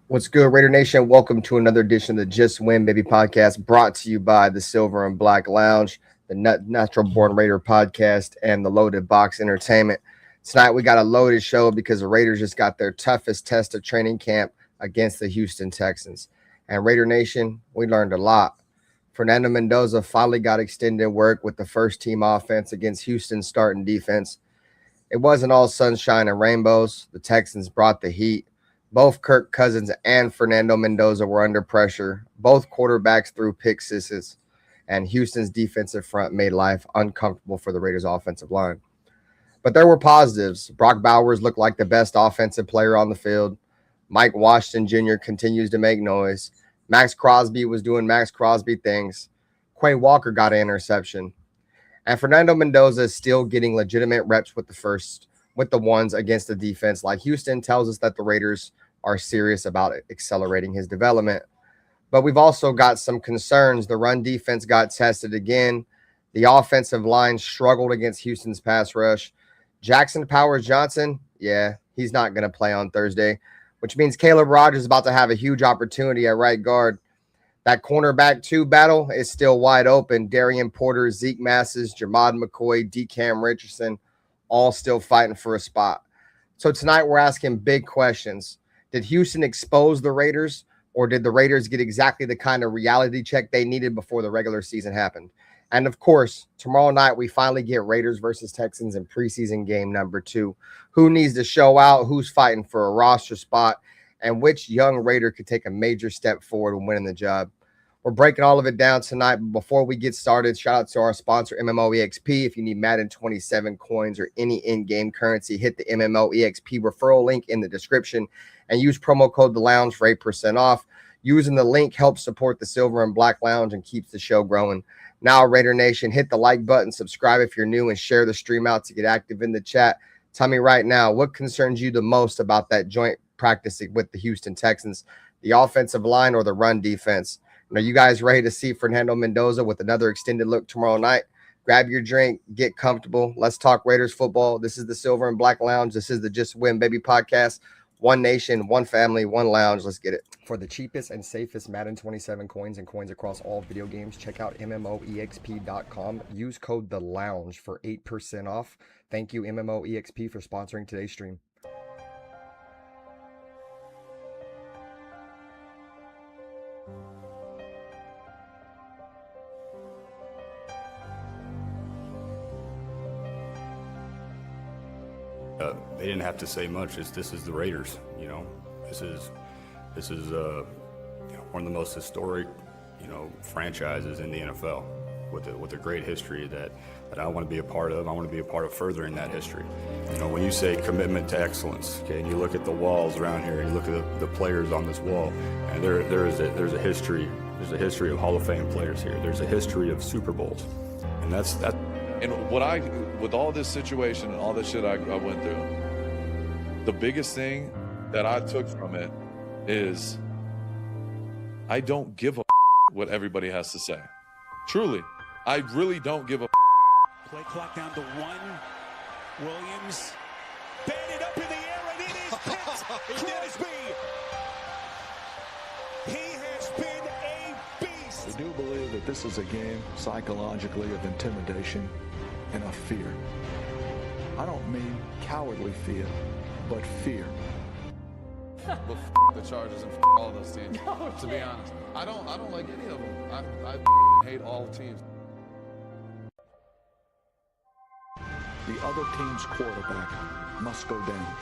What's good, Raider Nation? Welcome to another edition of the Just Win Baby podcast brought to you by the Silver and Black Lounge, the Natural Born Raider podcast, and the Loaded Box Entertainment. Tonight, we got a loaded show because the Raiders just got their toughest test of training camp against the Houston Texans. And Raider Nation, we learned a lot. Fernando Mendoza finally got extended work with the first team offense against Houston's starting defense. It wasn't all sunshine and rainbows. The Texans brought the heat. Both Kirk Cousins and Fernando Mendoza were under pressure. Both quarterbacks threw pick sixes, and Houston's defensive front made life uncomfortable for the Raiders' offensive line. But there were positives. Brock Bowers looked like the best offensive player on the field. Mike Washington Jr. continues to make noise. Max Crosby was doing Max Crosby things. Quay Walker got an interception. And Fernando Mendoza is still getting legitimate reps with the ones against the defense. Like Houston tells us that the Raiders are serious about accelerating his development. But we've also got some concerns. The run defense got tested again. The offensive line struggled against Houston's pass rush. Jackson Powers Johnson, he's not going to play on Thursday, which means Caleb Rogers is about to have a huge opportunity at right guard. That cornerback 2 battle is still wide open. Darian Porter, Zeke Massis, Jermod McCoy, DeCam Richardson, all still fighting for a spot. So tonight we're asking big questions. Did Houston expose the Raiders, or did the Raiders get exactly the kind of reality check they needed before the regular season happened? And of course, tomorrow night we finally get Raiders versus Texans in preseason game number 2. Who needs to show out? Who's fighting for a roster spot? And which young Raider could take a major step forward when winning the job? We're breaking all of it down tonight. But before we get started, shout out to our sponsor, MMOexp. If you need Madden 27 coins or any in-game currency, hit the MMOexp referral link in the description and use promo code TheLounge for 8% off. Using the link helps support the Silver and Black Lounge and keeps the show growing. Now, Raider Nation, hit the like button, subscribe if you're new, and share the stream out to get active in the chat. Tell me right now, what concerns you the most about that joint practice with the Houston Texans, the offensive line or the run defense? Are you guys ready to see Fernando Mendoza with another extended look tomorrow night? Grab your drink, get comfortable. Let's talk Raiders football. This is the Silver and Black Lounge. This is the Just Win Baby podcast. One nation, one family, one lounge. Let's get it. For the cheapest and safest Madden 27 coins and coins across all video games, check out MMOexp.com. Use code TheLounge for 8% off. Thank you, MMOexp, for sponsoring today's stream. They didn't have to say much. This is the Raiders. This is one of the most historic franchises in the NFL with a great history that I want to be a part of. I want to be a part of furthering that history. When you say commitment to excellence, okay, and you look at the walls around here, and you look at the players on this wall, and there's a history. There's a history of Hall of Fame players here. There's a history of Super Bowls, and that's. And with all this situation and all this shit I went through, the biggest thing that I took from it is I don't give a what everybody has to say. Truly, I really don't give a. Play clock down to 1. Williams batted up in the air, and it is picked. Crosby. He has been a beast. We do believe that this is a game psychologically of intimidation and of fear. I don't mean cowardly fear, but fear. But the Chargers and all those teams. To be honest, I don't like any of them. I hate all teams. The other team's quarterback must go down,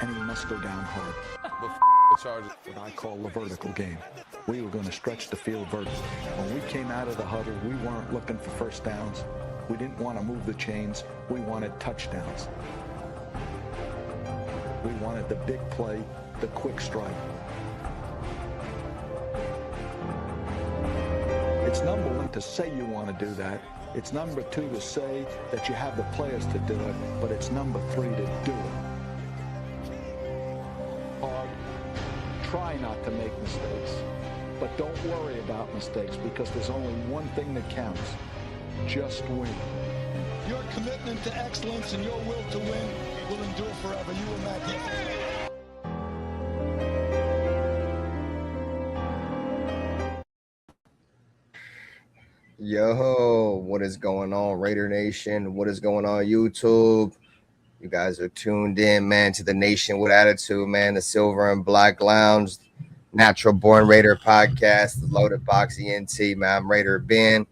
and he must go down hard. But the Chargers. What I call the vertical game. We were going to stretch the field vertically. When we came out of the huddle, we weren't looking for first downs. We didn't want to move the chains. We wanted touchdowns. We wanted the big play, the quick strike. It's number one to say you want to do that. It's number two to say that you have the players to do it, but it's number three to do it. Hard. Try not to make mistakes, but don't worry about mistakes because there's only one thing that counts. Just win. Your commitment to excellence and your will to win will endure forever. You will not get. Yo, what is going on, Raider Nation? What is going on, YouTube? You guys are tuned in, man, to the Nation with Attitude, man. The Silver and Black Lounge, Natural Born Raider podcast, the Loaded Box ENT, man. I'm Raider Ben.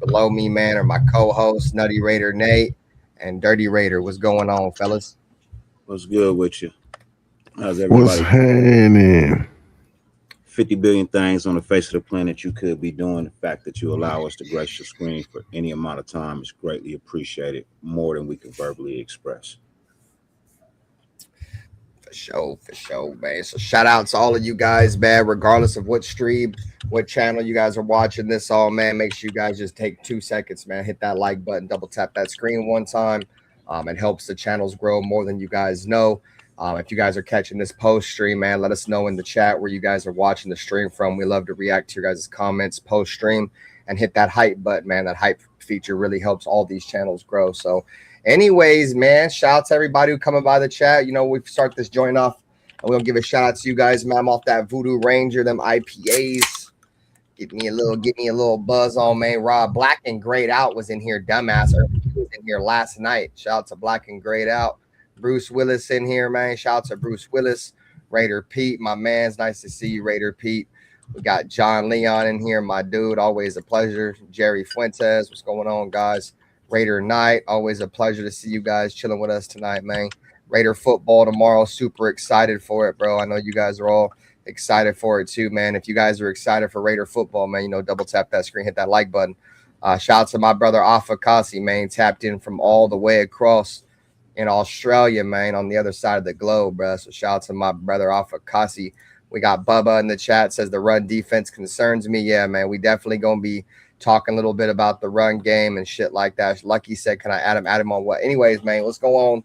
Below me, man, are my co-hosts, Nutty Raider Nate and Dyrti Raider. What's going on, fellas? What's good with you? How's What's everybody? happening? 50 billion things on the face of the planet you could be doing. The fact that you allow us to grace your screen for any amount of time is greatly appreciated, more than we can verbally express. For sure, man. So shout out to all of you guys, man, regardless of what stream, what channel you guys are watching this on, man. Make sure you guys just take 2 seconds, man. Hit that like button, double tap that screen one time. It helps the channels grow more than you guys know. If you guys are catching this post stream, man, let us know in the chat where you guys are watching the stream from. We love to react to your guys' comments post stream and hit that hype button, man. That hype feature really helps all these channels grow. So anyways, man, shout out to everybody who coming by the chat. You know, we start this joint off and we'll give a shout out to you guys, man. I'm off that Voodoo Ranger, them IPAs. Get me a little buzz on, man. Rob Black and Grayed Out was in here, dumbass. He was in here last night. Shout out to Black and Grayed Out. Bruce Willis in here, man. Shout out to Bruce Willis. Raider Pete, my man's nice to see you, Raider Pete. We got John Leon in here, my dude. Always a pleasure. Jerry Fuentes, what's going on, guys? Raider Knight, always a pleasure to see you guys chilling with us tonight, man. Raider football tomorrow. Super excited for it, bro. I know you guys are all excited for it too, man. If you guys are excited for Raider football, man, you know, double tap that screen, hit that like button. Shout out to my brother Afa Kasi, man, tapped in from all the way across in Australia, man, on the other side of the globe, bro. So shout out to my brother Afa Kasi. We got Bubba in the chat, says the run defense concerns me. Yeah, man, we definitely gonna be talking a little bit about the run game and shit like that. Lucky said, can I add him on what? Anyways, man, let's go on.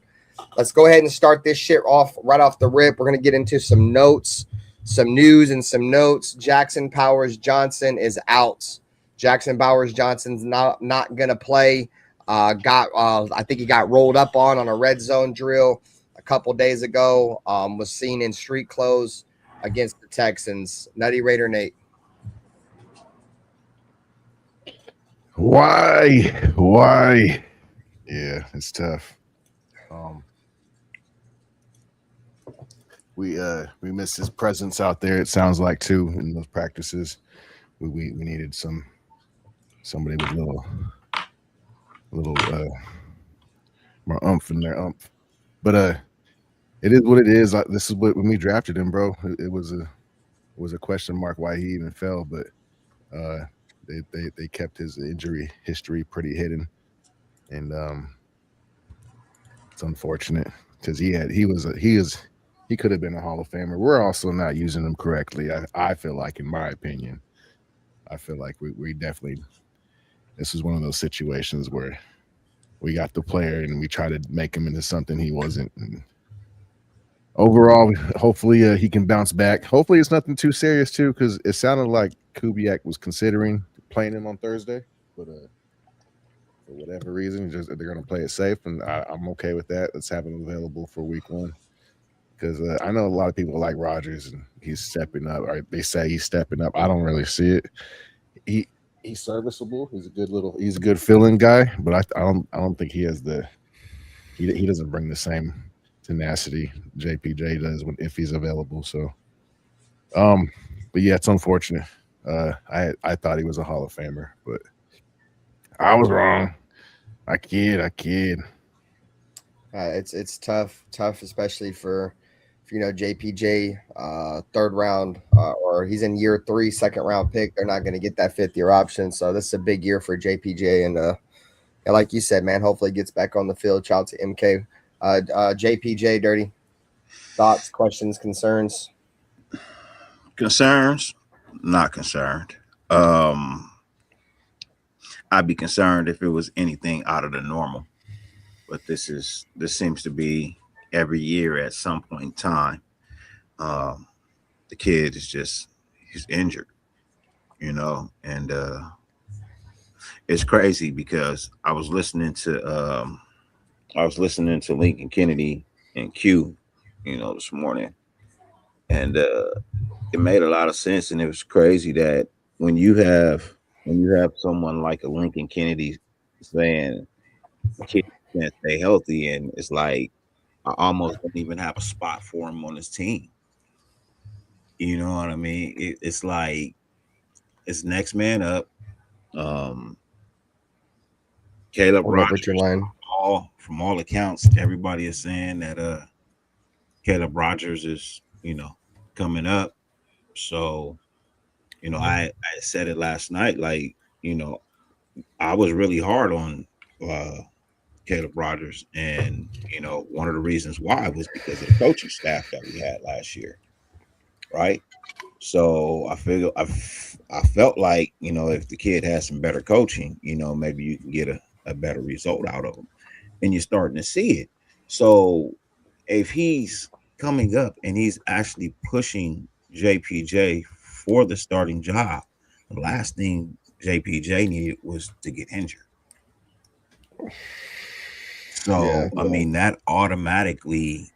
Let's go ahead and start this shit off right off the rip. We're gonna get into some notes, some news and some notes. Jackson Powers Johnson is out. Jackson Powers Johnson's not gonna play. I think he got rolled up on a red zone drill a couple days ago. Was seen in street clothes against the Texans. Nutty Raider Nate. Why? Yeah, it's tough. We missed his presence out there. It sounds like too in those practices. We needed somebody with a little more oomph in their oomph. But it is what it is. This is what when we drafted him, bro. It was a question mark why he even fell, but they kept his injury history pretty hidden, and it's unfortunate because he could have been a Hall of Famer. We're also not using him correctly. I feel like, in my opinion, I feel like we definitely. This is one of those situations where we got the player and we try to make him into something he wasn't. And overall, hopefully he can bounce back. Hopefully it's nothing too serious too, because it sounded like Kubiak was considering playing him on Thursday, but for whatever reason, they're going to play it safe, and I'm okay with that. Let's have him available for week 1, because I know a lot of people like Rodgers and he's stepping up, or they say he's stepping up. I don't really see it. He's serviceable. He's a good filling guy, but I don't think he has he doesn't bring the same tenacity JPJ does if he's available. So, but yeah, it's unfortunate. I thought he was a Hall of Famer, but I was wrong. I kid. It's tough, especially for JPJ, third round, or he's in year 3, second round pick. They're not going to get that 5th-year option. So this is a big year for JPJ. And like you said, man, hopefully he gets back on the field. Shout out to MK. JPJ, Dyrti. Thoughts, questions, concerns? Concerns? Not concerned. I'd be concerned if it was anything out of the normal. But this seems to be every year at some point in time. The kid is he's injured, and it's crazy because I was listening to Lincoln Kennedy and Q, this morning, and it made a lot of sense. And it was crazy that when you have when you have someone like a Lincoln Kennedy saying kids can't stay healthy, and it's like I almost don't even have a spot for him on his team. You know what I mean? It's like it's next man up. Um, Caleb What about Richard Rogers, Lane? from all accounts, everybody is saying that Caleb Rogers is, coming up. So, I said it last night, like, I was really hard on uh Caleb Rogers, and one of the reasons why was because of the coaching staff that we had last year, right? So I felt like, if the kid has some better coaching, maybe you can get a better result out of him, and you're starting to see it. So if he's coming up and he's actually pushing JPJ for the starting job, the last thing JPJ needed was to get injured. So, I mean, that automatically,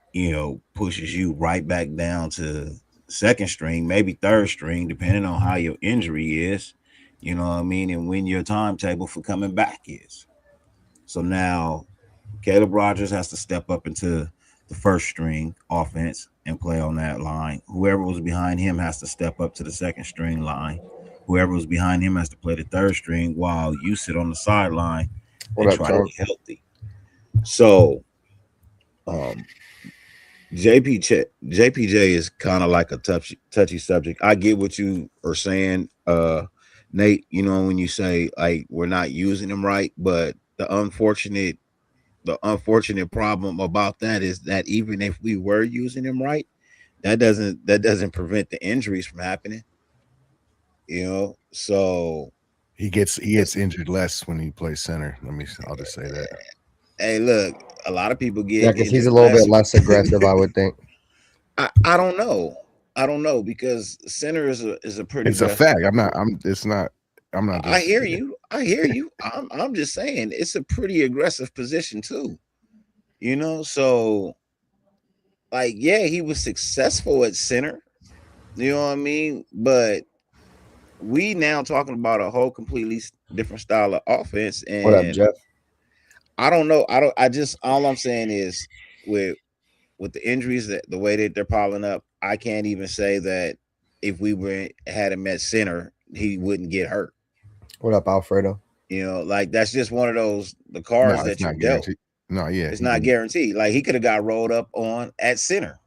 pushes you right back down to second string, maybe third string, depending on how your injury is, you know what I mean, and when your timetable for coming back is. So now Caleb Rogers has to step up into the first string offense and play on that line. Whoever was behind him has to step up to the second string line. Whoever was behind him has to play the third string while you sit on the sideline and try to get healthy. So JPJ is kind of like a touchy subject. I get what you are saying, Nate, when you say like we're not using him right, but the unfortunate problem about that is that even if we were using him right, that doesn't prevent the injuries from happening. So he gets injured less when he plays center. I'll just say that. Hey, look, a lot of people get because he's a little bit less aggressive, I would think. I don't know. I don't know, because center is a pretty. It's a fact. I'm not. I hear you. I'm just saying it's a pretty aggressive position too. So like, yeah, he was successful at center. You know what I mean? But we now talking about a whole completely different style of offense. And what up, Jeff? I don't know. All I'm saying is with the injuries, that the way that they're piling up, I can't even say that if we had him at center, he wouldn't get hurt. What up, Alfredo? Like that's just one of the cards that you're dealt. No, yeah, it's not guaranteed. Like he could have got rolled up on at center.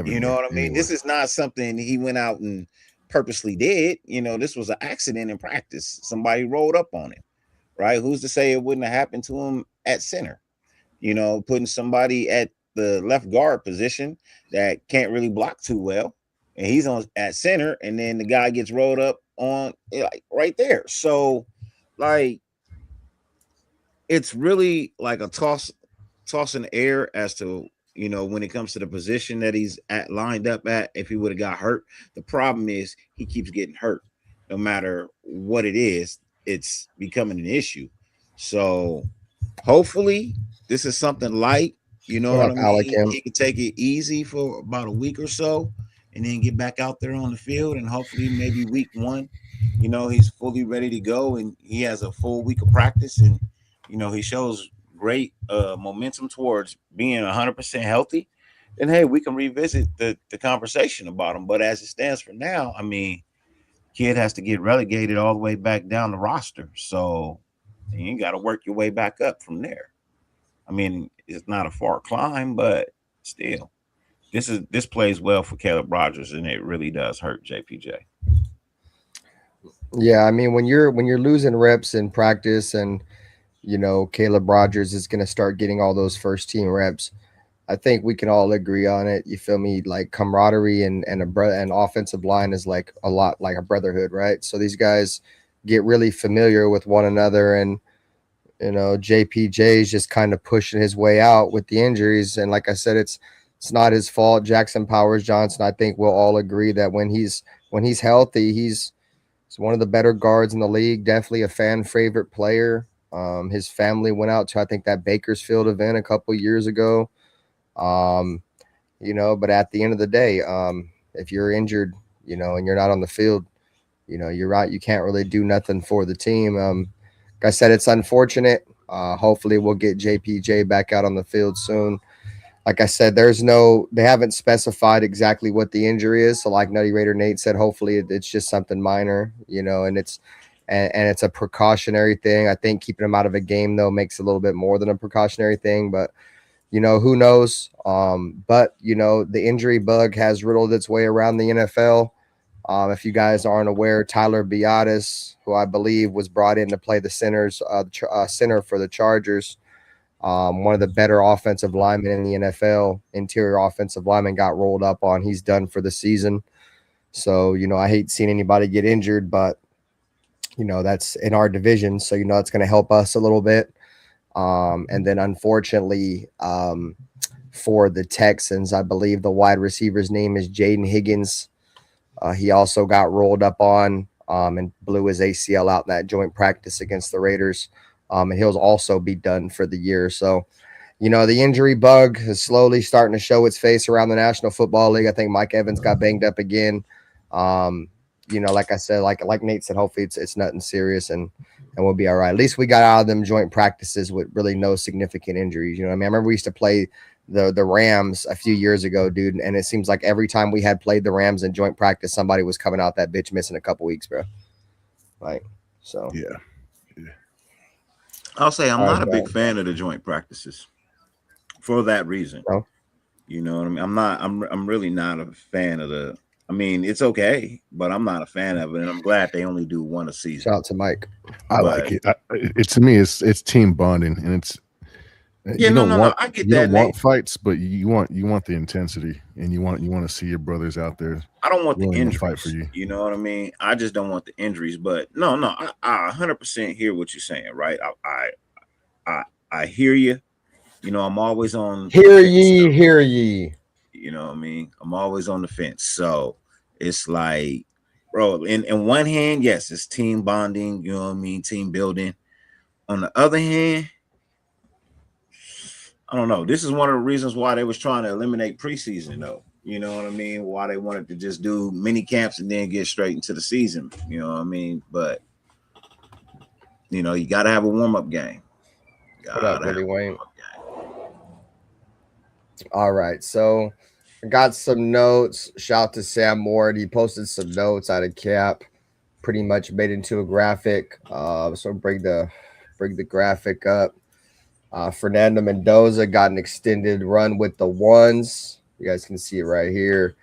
You know what I mean? This is not something he went out and purposely did. This was an accident in practice. Somebody rolled up on him, right? Who's to say it wouldn't have happened to him at center? Putting somebody at the left guard position that can't really block too well, and he's on at center, and then the guy gets rolled up on like right there. So like it's really like a toss in the air as to when it comes to the position that he's lined up at. If he would have got hurt, the problem is he keeps getting hurt. No matter what it is, it's becoming an issue. So hopefully this is something light. You know what I mean? He can take it easy for about a week or so and then get back out there on the field, and hopefully maybe week 1, he's fully ready to go and he has a full week of practice, and he shows great momentum towards being 100% healthy. And hey, we can revisit the conversation about him. But as it stands for now, I mean, kid has to get relegated all the way back down the roster. So you got to work your way back up from there. I mean, it's not a far climb, but still, this plays well for Caleb Rogers, and it really does hurt JPJ. Yeah, I mean, when you're losing reps in practice, and Caleb Rogers is going to start getting all those first team reps, I think we can all agree on it. You feel me? Like camaraderie and offensive line is like a lot like a brotherhood, right? So these guys get really familiar with one another, and JPJ is just kind of pushing his way out with the injuries. And like I said, it's not his fault. Jackson Powers Johnson, I think we'll all agree that when he's healthy, he's one of the better guards in the league. Definitely a fan favorite player. His family went out to, I think, that Bakersfield event a couple years ago. But at the end of the day, if you're injured, and you're not on the field, you're right. You can't really do nothing for the team. Like I said, it's unfortunate. Hopefully we'll get JPJ back out on the field soon. Like I said, they haven't specified exactly what the injury is. So like Nutty Raider Nate said, hopefully it's just something minor, and it's a precautionary thing. I think keeping him out of a game though makes a little bit more than a precautionary thing, but who knows? But the injury bug has riddled its way around the NFL. If you guys aren't aware, Tyler Biadasz, who I believe was brought in to play the center for the Chargers, one of the better offensive linemen in the NFL, interior offensive lineman, got rolled up on. He's done for the season. So, I hate seeing anybody get injured, but, that's in our division. So, it's going to help us a little bit. And then, unfortunately, for the Texans, I believe the wide receiver's name is Jaden Higgins. He also got rolled up on and blew his ACL out in that joint practice against the Raiders. And he'll also be done for the year. So, the injury bug is slowly starting to show its face around the National Football League. I think Mike Evans got banged up again. Like I said, like Nate said, hopefully it's nothing serious and we'll be all right. At least we got out of them joint practices with really no significant injuries. I remember we used to play the Rams a few years ago, dude, and it seems like every time we had played the Rams in joint practice, somebody was coming out that bitch missing a couple weeks, bro. So yeah. I'll say I'm not a big fan of the joint practices for that reason. No? You know what I mean? I'm really not a fan of the. I mean, it's okay, but I'm not a fan of it, and I'm glad they only do one a season. Shout out to Mike. I like it. It to me, it's team bonding, and it's I get that. You don't want fights, but you want the intensity, and you want to see your brothers out there. I don't want the injuries. Fight for you. You know what I mean? I just don't want the injuries. But no, I 100% hear what you're saying, right? I hear you. I'm always on. Hear ye. You know what I mean? I'm always on the fence. So it's like, bro, in one hand, yes, it's team bonding, you know what I mean? Team building. On the other hand, I don't know. This is one of the reasons why they was trying to eliminate preseason, though. You know what I mean? Why they wanted to just do mini camps and then get straight into the season. You know what I mean? But, you got to have a warm-up game. What up, Willie Wayne? All right, so I got some notes. Shout out to Sam Ward. He posted some notes out of cap, pretty much made into a graphic. So bring the graphic up. Fernando Mendoza got an extended run with the ones. You guys can see it right here.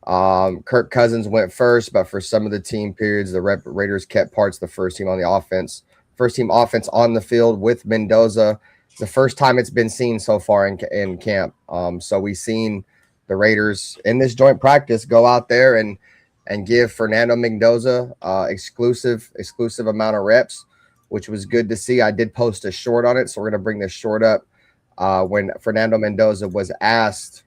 Kirk Cousins went first, but for some of the team periods, the Raiders kept parts of the first team offense on the field with Mendoza. The first time it's been seen so far in camp. So we've seen the Raiders in this joint practice go out there and give Fernando Mendoza exclusive amount of reps, which was good to see. I did post a short on it, so we're going to bring this short up. When Fernando Mendoza was asked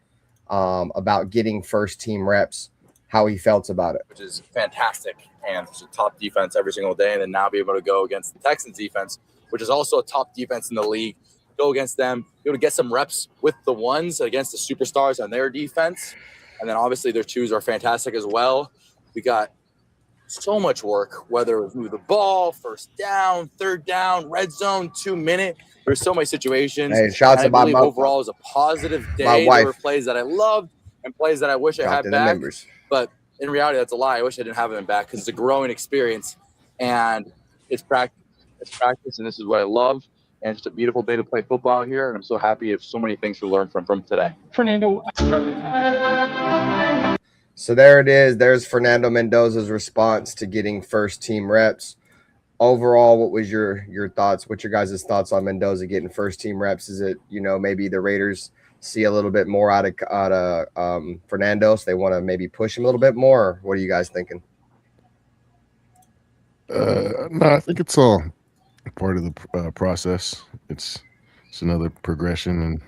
about getting first team reps, how he felt about it. Which is fantastic, and it's a top defense every single day, and then now be able to go against the Texans defense, which is also a top defense in the league, go against them, be able to get some reps with the ones against the superstars on their defense, and then obviously their twos are fantastic as well. We got so much work, whether it was move the ball, first down, third down, red zone, 2 minute. There's so many situations. Hey, shout out to my overall is a positive day. There were plays that I loved and plays that I wish I had back. But in reality, that's a lie. I wish I didn't have them back because it's a growing experience and it's practice. And this is what I love. And it's just a beautiful day to play football here. And I'm so happy if so many things to learn from today. Fernando. So there it is. There's Fernando Mendoza's response to getting first team reps. Overall, what was your thoughts? What's your guys' thoughts on Mendoza getting first team reps? Is it, maybe the Raiders see a little bit more out of Fernando, so they want to maybe push him a little bit more? Or what are you guys thinking? No, I think it's all part of the process. It's another progression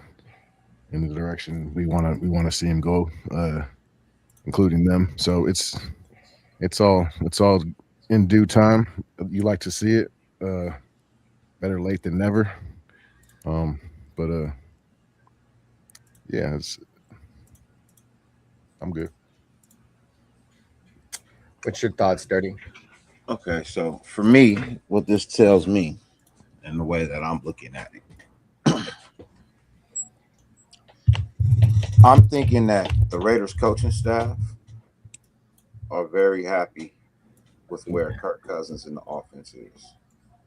in the direction we want to see him go, including them. So it's all in due time. You like to see it. Better late than never. Yeah, I'm good. What's your thoughts, Dyrti? Okay, so for me, what this tells me, and the way that I'm looking at it, I'm thinking that the Raiders coaching staff are very happy with where Kirk Cousins in the offense is.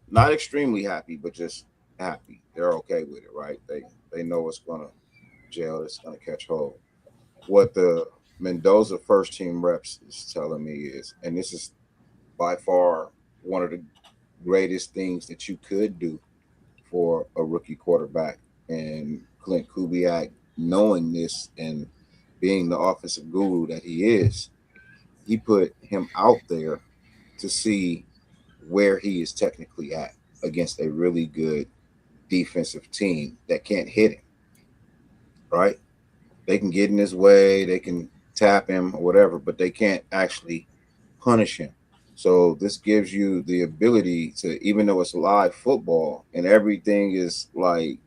Not extremely happy, but just happy. They're okay with it, right? They know it's gonna gel, it's gonna catch hold. What the Mendoza first team reps is telling me is, and this is by far one of the greatest things that you could do for a rookie quarterback. And Clint Kubiak, knowing this and being the offensive guru that he is, he put him out there to see where he is technically at against a really good defensive team that can't hit him, right? They can get in his way, they can tap him or whatever, but they can't actually punish him. So this gives you the ability to, even though it's live football and everything is like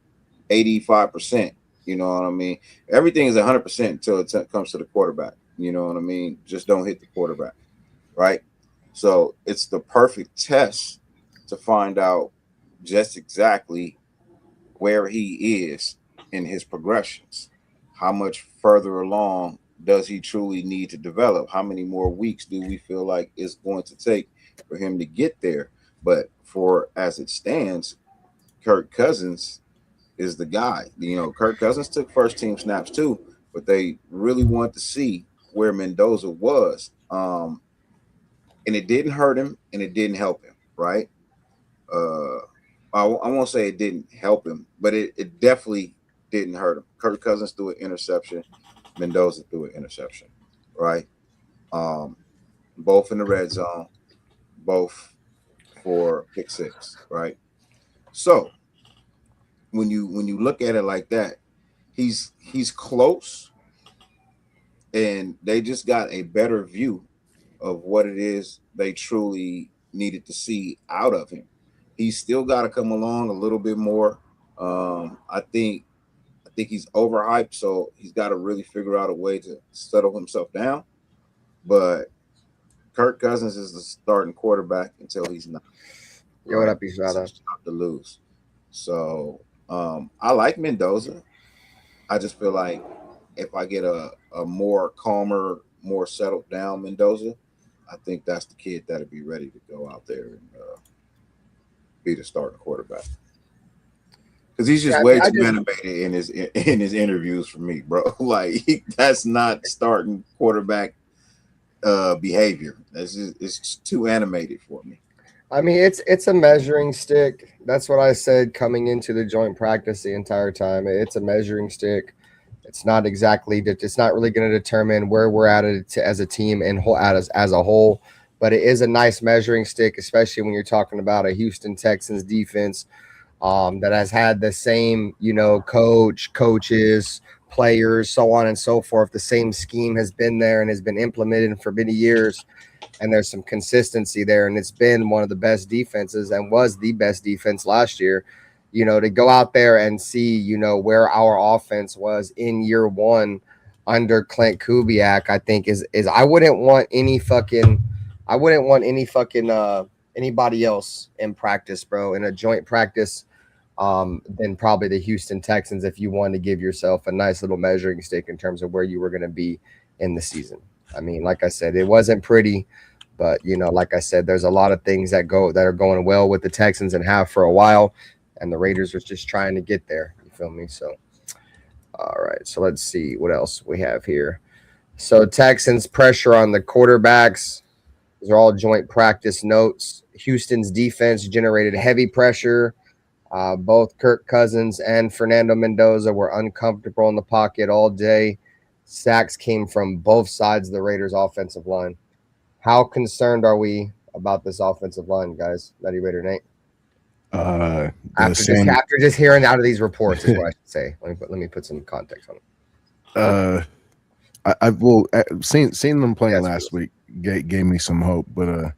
85%, you know what I mean? Everything is 100% until it comes to the quarterback, you know what I mean? Just don't hit the quarterback, right? So it's the perfect test to find out just exactly where he is in his progressions. How much further along does he truly need to develop? How many more weeks do we feel like it's going to take for him to get there? But for as it stands, Kirk Cousins is the guy. You know, Kirk Cousins took first team snaps too, but they really want to see where Mendoza was. And it didn't hurt him and it didn't help him, right? I won't say it didn't help him, but it definitely didn't hurt him. Kirk Cousins threw an interception. Mendoza threw an interception, right? Both in the red zone, both for pick six, right? So when you look at it like that, he's close, and they just got a better view of what it is they truly needed to see out of him. He's still got to come along a little bit more. I think he's overhyped, so he's got to really figure out a way to settle himself down. But Kirk Cousins is the starting quarterback until he's not. Yo, what up, Ishada? To lose. So I like Mendoza. I just feel like if I get a more calmer, more settled down Mendoza, I think that's the kid that'll be ready to go out there and be the starting quarterback. Because he's just way too animated in his interviews for me, bro. Like that's not starting quarterback behavior. It's just too animated for me. I mean, it's a measuring stick. That's what I said coming into the joint practice the entire time. It's a measuring stick. It's not exactly that. It's not really going to determine where we're at as a team and as a whole. But it is a nice measuring stick, especially when you're talking about a Houston Texans defense that has had the same, coaches, players, so on and so forth. The same scheme has been there and has been implemented for many years. And there's some consistency there. And it's been one of the best defenses and was the best defense last year. To go out there and see, where our offense was in year one under Clint Kubiak, I think is I wouldn't want anybody else in practice, bro, in a joint practice, than probably the Houston Texans if you want to give yourself a nice little measuring stick in terms of where you were going to be in the season. I mean, like I said, it wasn't pretty, but like I said, there's a lot of things that are going well with the Texans and have for a while. And the Raiders was just trying to get there. You feel me? So, all right. So let's see what else we have here. So Texans pressure on the quarterbacks. These are all joint practice notes. Houston's defense generated heavy pressure. Both Kirk Cousins and Fernando Mendoza were uncomfortable in the pocket all day. Sacks came from both sides of the Raiders' offensive line. How concerned are we about this offensive line, guys? Nutty Raider Nate. After just hearing out of these reports is what I should say. Let me put some context on it. I've seen them playing last week gave me some hope, but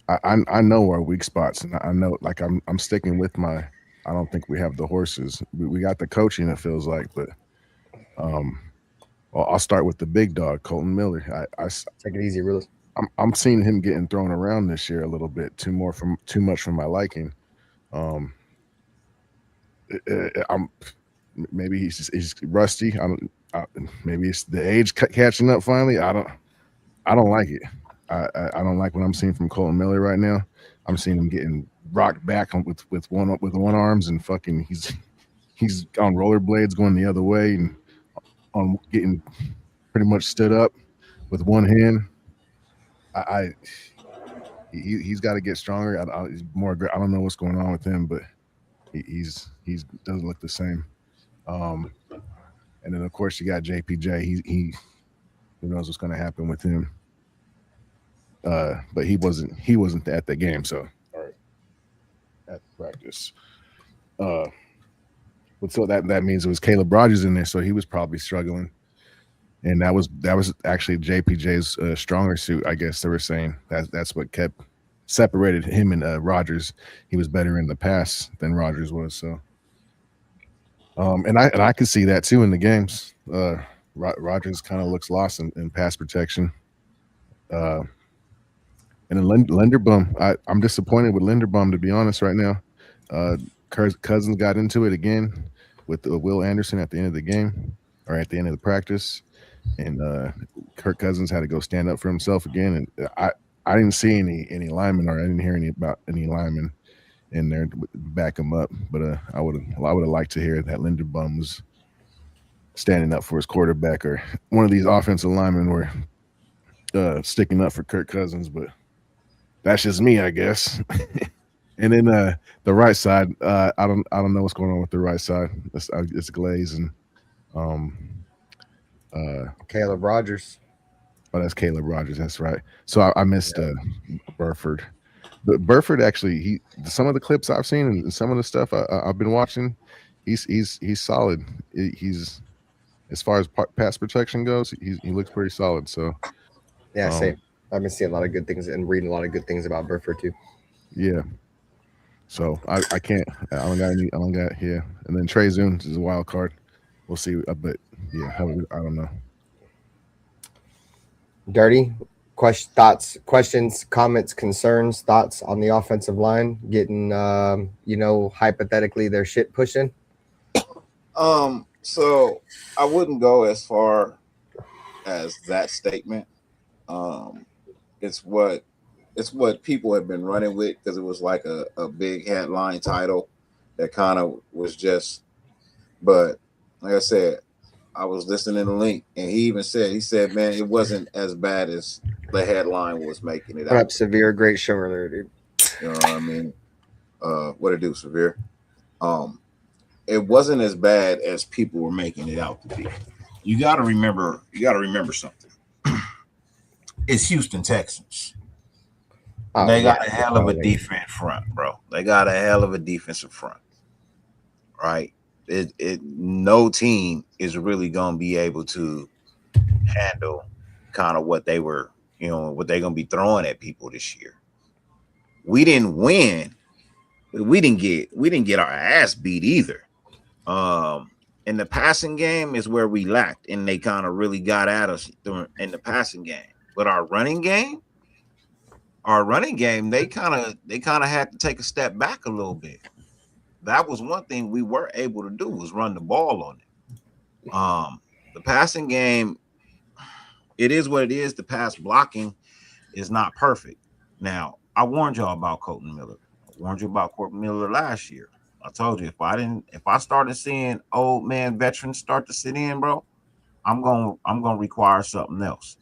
I know our weak spots, and I know like I'm sticking with my. I don't think we have the horses. We got the coaching, it feels like, but I'll start with the big dog, Colton Miller. I take it easy, Willis. I'm seeing him getting thrown around this year a little bit too much for my liking. I'm maybe he's rusty. Maybe it's the age catching up finally. I don't like it. I don't like what I'm seeing from Colton Miller right now. I'm seeing him getting rocked back with one arms and fucking he's on rollerblades going the other way and on getting pretty much stood up with one hand. He's got to get stronger. He's more. I don't know what's going on with him, but he's doesn't look the same. And then of course you got JPJ. He who knows what's going to happen with him. But he wasn't at the game, so all right at practice. So that means it was Caleb Rogers in there, so he was probably struggling. And that was actually JPJ's stronger suit. I guess they were saying that's what separated him and Rogers. He was better in the pass than Rogers was. So, and I could see that too in the games. Rogers kind of looks lost in pass protection. And then Linderbaum, I'm disappointed with Linderbaum, to be honest right now. Cousins got into it again with Will Anderson at the end of the game or at the end of the practice. And Kirk Cousins had to go stand up for himself again, and I didn't see any linemen, or I didn't hear any linemen in there to back him up. But I would have liked to hear that Linderbaum was standing up for his quarterback, or one of these offensive linemen were sticking up for Kirk Cousins. But that's just me, I guess. And then the right side, I don't know what's going on with the right side. It's Glaze and Caleb Rogers. Oh, that's Caleb Rogers. That's right. So I missed Burford, but Burford actually some of the clips I've seen and some of the stuff I've been watching, he's solid. He's as far as pass protection goes, he looks pretty solid. So yeah, same. I've been seeing a lot of good things and reading a lot of good things about Burford too. Yeah. So I can't. I don't got here. And then Trey Zunes is a wild card. We'll see. But yeah, I don't know. Dyrti, questions, comments, concerns, thoughts on the offensive line getting, hypothetically their shit pushing? So I wouldn't go as far as that statement. It's what people have been running with, because it was like a big headline title that kind of was just, but like I said, I was listening to Link, and he said, man, it wasn't as bad as the headline was making it out. Severe, great show earlier, dude. You know what I mean? What it do, Severe? It wasn't as bad as people were making it out to be. You got to remember something. It's Houston Texans. They got a hell of a defense front, bro. They got a hell of a defensive front, right? No team is really gonna be able to handle kind of what they're gonna be throwing at people this year. We didn't win, but we didn't get our ass beat either. In the passing game is where we lacked, and they kind of really got at us in the passing game. But our running game, they kind of had to take a step back a little bit. That was one thing we were able to do, was run the ball on it. The passing game, it is what it is. The pass blocking is not perfect. Now, I warned y'all about Colton Miller. I warned you about Colton Miller last year. I told you if I started seeing old man veterans start to sit in, bro, I'm gonna require something else.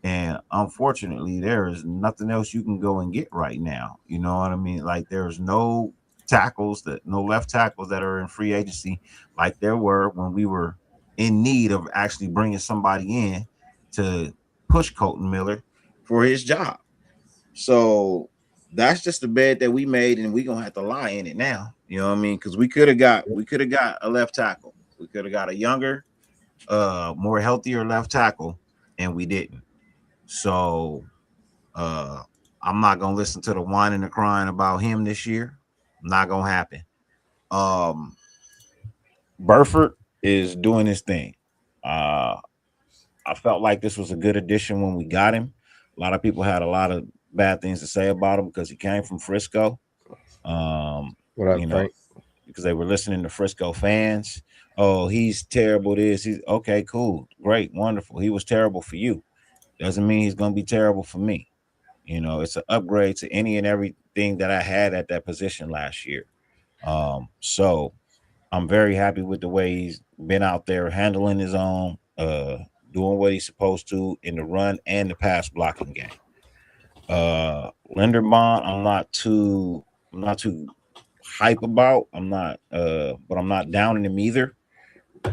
And unfortunately, there is nothing else you can go and get right now. You know what I mean? Like, there's no left tackles that are in free agency like there were when we were in need of actually bringing somebody in to push Colton Miller for his job. So that's just the bed that we made, and we're gonna have to lie in it now. You know what I mean? Because we could have got a left tackle. We could have got a younger, more healthier left tackle, and we didn't. So I'm not gonna listen to the whining and crying about him this year. Not gonna happen. Burford is doing his thing. I felt like this was a good addition when we got him. A lot of people had a lot of bad things to say about him because he came from Frisco. What up, You know, Frank? because they were listening to Frisco fans. Oh, he's terrible. He's okay, cool, great, wonderful. He was terrible for you. Doesn't mean he's going to be terrible for me. You know, it's an upgrade to any and everything that I had at that position last year. So I'm very happy with the way he's been out there handling his own, doing what he's supposed to in the run and the pass blocking game. Linderbaum, I'm not too hype about. But I'm not downing him either.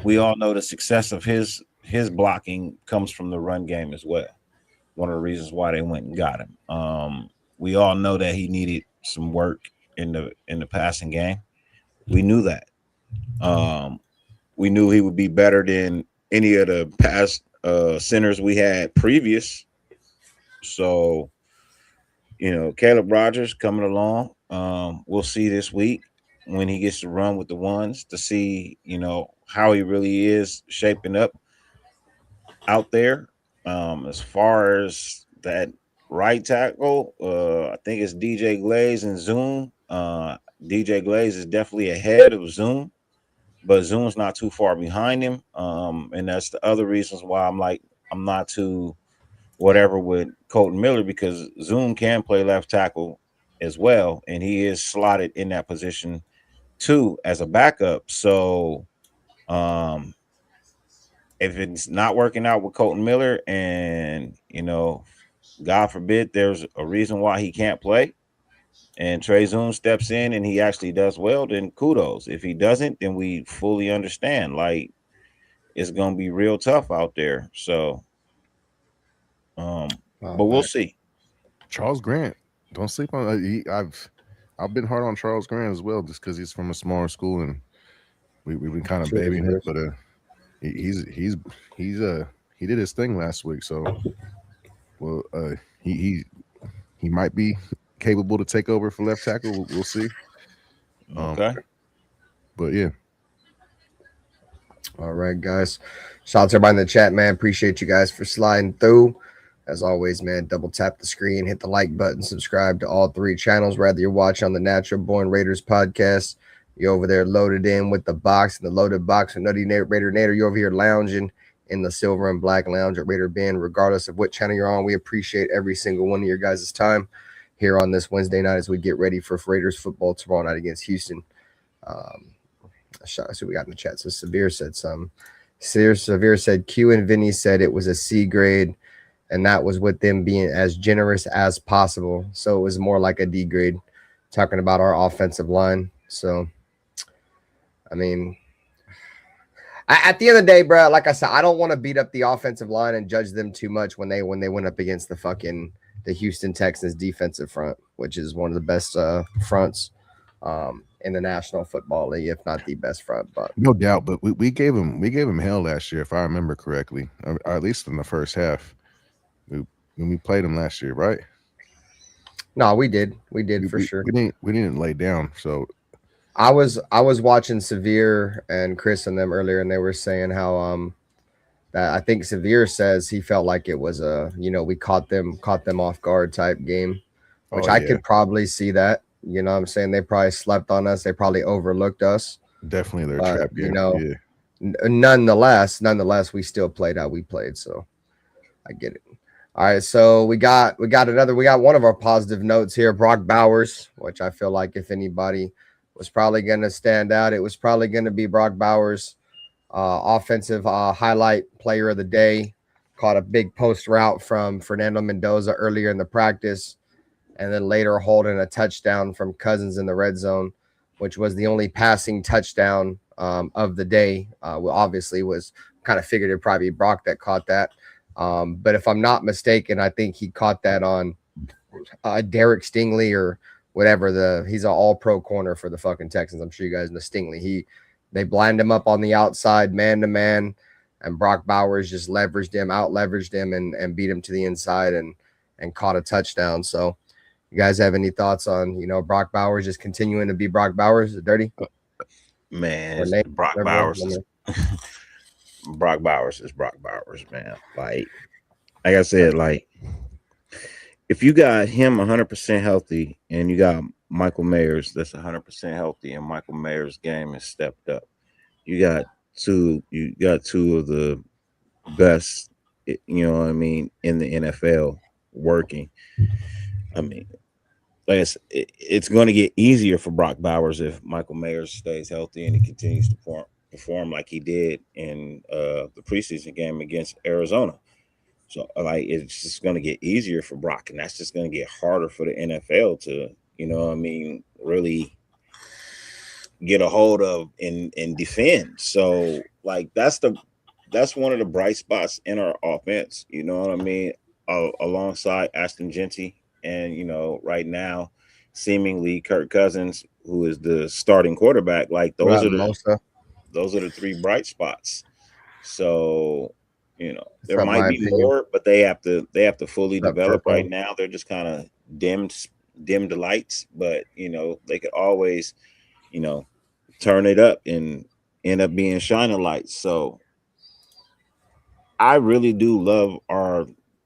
We all know the success of his blocking comes from the run game as well. One of the reasons why they went and got him. We all know that he needed some work in the passing game. We knew that. We knew he would be better than any of the past centers we had previous. So, Caleb Rogers coming along. We'll see this week when he gets to run with the ones to see, how he really is shaping up out there. As far as that right tackle, I think it's DJ Glaze and Zoom. DJ Glaze is definitely ahead of Zoom, but Zoom's not too far behind him. And that's the other reasons why I'm not too whatever with Colton Miller, because Zoom can play left tackle as well, and he is slotted in that position too as a backup. So if it's not working out with Colton Miller and, God forbid there's a reason why he can't play and Trey Zoom steps in and he actually does well, then kudos. If he doesn't, then we fully understand. Like, it's going to be real tough out there. So, but we'll see. Charles Grant, don't sleep on. I've been hard on Charles Grant as well, just because he's from a smaller school and we've been kind of babying him. But he did his thing last week, so he might be capable to take over for left tackle. We'll see. Okay. But yeah. All right, guys. Shout out to everybody in the chat, man. Appreciate you guys for sliding through. As always, man, double tap the screen, hit the like button, subscribe to all 3 channels. Whether you're watching on the Natural Born Raiders podcast, you're over there loaded in with the box and the loaded box and Nutty Raider Nader. You're over here lounging in the silver and black lounge at Raider Ben. Regardless of what channel you're on, we appreciate every single one of your guys' time here on this Wednesday night as we get ready for Raiders football tomorrow night against Houston. So we got in the chat. So Severe said some. Severe said Q and Vinny said it was a C grade, and that was with them being as generous as possible. So it was more like a D grade, talking about our offensive line. So, I mean, at the end of the day, bro, like I said, I don't want to beat up the offensive line and judge them too much when they went up against the Houston Texans defensive front, which is one of the best fronts in the National Football League, if not the best front. But no doubt, but we gave him hell last year, if I remember correctly, or at least in the first half. When we played him last year, right? No, we did for sure. We didn't lay down. So I was watching Severe and Chris and them earlier, and they were saying how that I think Severe says he felt like it was we caught them off guard type game, which I could probably see that. You know what I'm saying? They probably slept on us. They probably overlooked us. Definitely their trap game. Nonetheless, we still played how we played. So I get it. All right. So we got one of our positive notes here, Brock Bowers, which I feel like if anybody was probably going to stand out, it was probably going to be Brock Bowers, offensive highlight player of the day. Caught a big post route from Fernando Mendoza earlier in the practice, and then later holding a touchdown from Cousins in the red zone, which was the only passing touchdown of the day. Obviously was kind of figured it'd probably be Brock that caught that. But if I'm not mistaken, I think he caught that on Derek Stingley or whatever. He's an all-pro corner for the fucking Texans. I'm sure you guys know Stingley. They blind him up on the outside, man-to-man, and Brock Bowers just out-leveraged him and beat him to the inside and caught a touchdown. So you guys have any thoughts on, Brock Bowers just continuing to be Brock Bowers? Dirty? Man, Brock Bowers. Brock Bowers is Brock Bowers, man. Like I said, if you got him 100% healthy and you got Michael Mayers that's 100% healthy and Michael Mayers' game is stepped up, you got two of the best, you know what I mean, in the NFL working. I mean, it's going to get easier for Brock Bowers if Michael Mayers stays healthy and he continues to perform like he did in the preseason game against Arizona. So, like, it's just going to get easier for Brock, and that's just going to get harder for the NFL to, you know what I mean, really get a hold of and defend. So, like, that's one of the bright spots in our offense, you know what I mean, alongside Ashton Genty. And, you know, right now, seemingly Kirk Cousins, who is the starting quarterback, like those are the three bright spots. So, you know, there might be more, but they have to fully develop right now. They're just kind of dimmed lights, but, you know, they could always, you know, turn it up and end up being shining lights. So I really do love our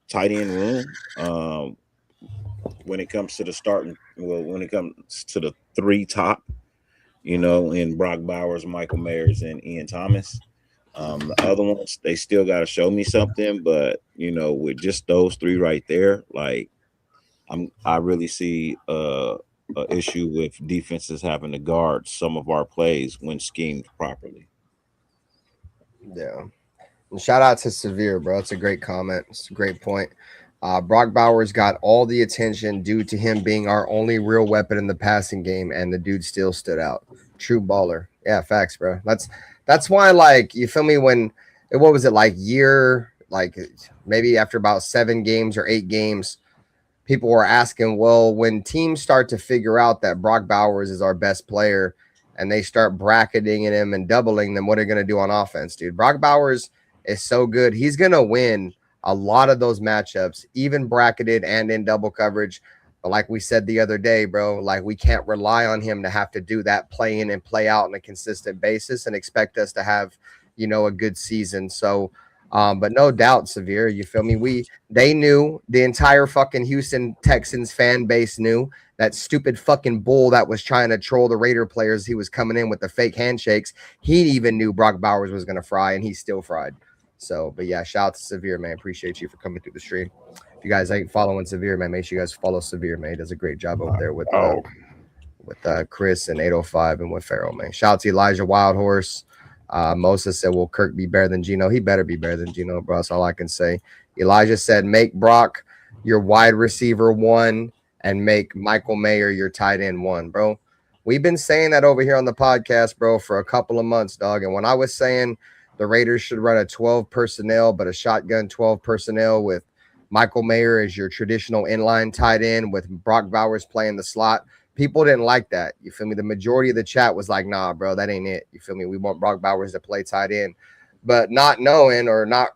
tight end room. When it comes to when it comes to the three top, you know, in Brock Bowers, Michael Mayers, and Ian Thomas. The other ones, they still got to show me something, but, you know, with just those three right there, like, I really see a issue with defenses having to guard some of our plays when schemed properly. Yeah. And shout out to Severe, bro. It's a great comment. It's a great point. Brock Bowers got all the attention due to him being our only real weapon in the passing game, and the dude still stood out. True baller. Yeah, facts, bro. That's why, like, you feel me, when what was it, like maybe after about 7 games or 8 games, people were asking, well, when teams start to figure out that Brock Bowers is our best player and they start bracketing him and doubling them, what are they going to do on offense, dude? Brock Bowers is so good. He's going to win a lot of those matchups, even bracketed and in double coverage. But like we said the other day, bro, like, we can't rely on him to have to do that play in and play out on a consistent basis and expect us to have, you know, a good season. So, but no doubt, Severe, you feel me? They knew, the entire fucking Houston Texans fan base knew, that stupid fucking bull that was trying to troll the Raider players. He was coming in with the fake handshakes. He even knew Brock Bowers was going to fry, and he still fried. So, but yeah, shout out to Severe, man. Appreciate you for coming through the stream. If you guys ain't following Severe, man, make sure you guys follow Severe, man. He does a great job over there with Chris and 805 and with Farrell, man. Shout out to Elijah Wildhorse. Moses said, will Kirk be better than Geno? He better be better than Geno, bro. That's all I can say. Elijah said, make Brock your wide receiver 1 and make Michael Mayer your tight end 1, bro. We've been saying that over here on the podcast, bro, for a couple of months, dog. And when I was saying the Raiders should run a 12 personnel, but a shotgun 12 personnel with Michael Mayer as your traditional inline tight end with Brock Bowers playing the slot, people didn't like that. You feel me? The majority of the chat was like, nah, bro, that ain't it. You feel me? We want Brock Bowers to play tight end. But not knowing or not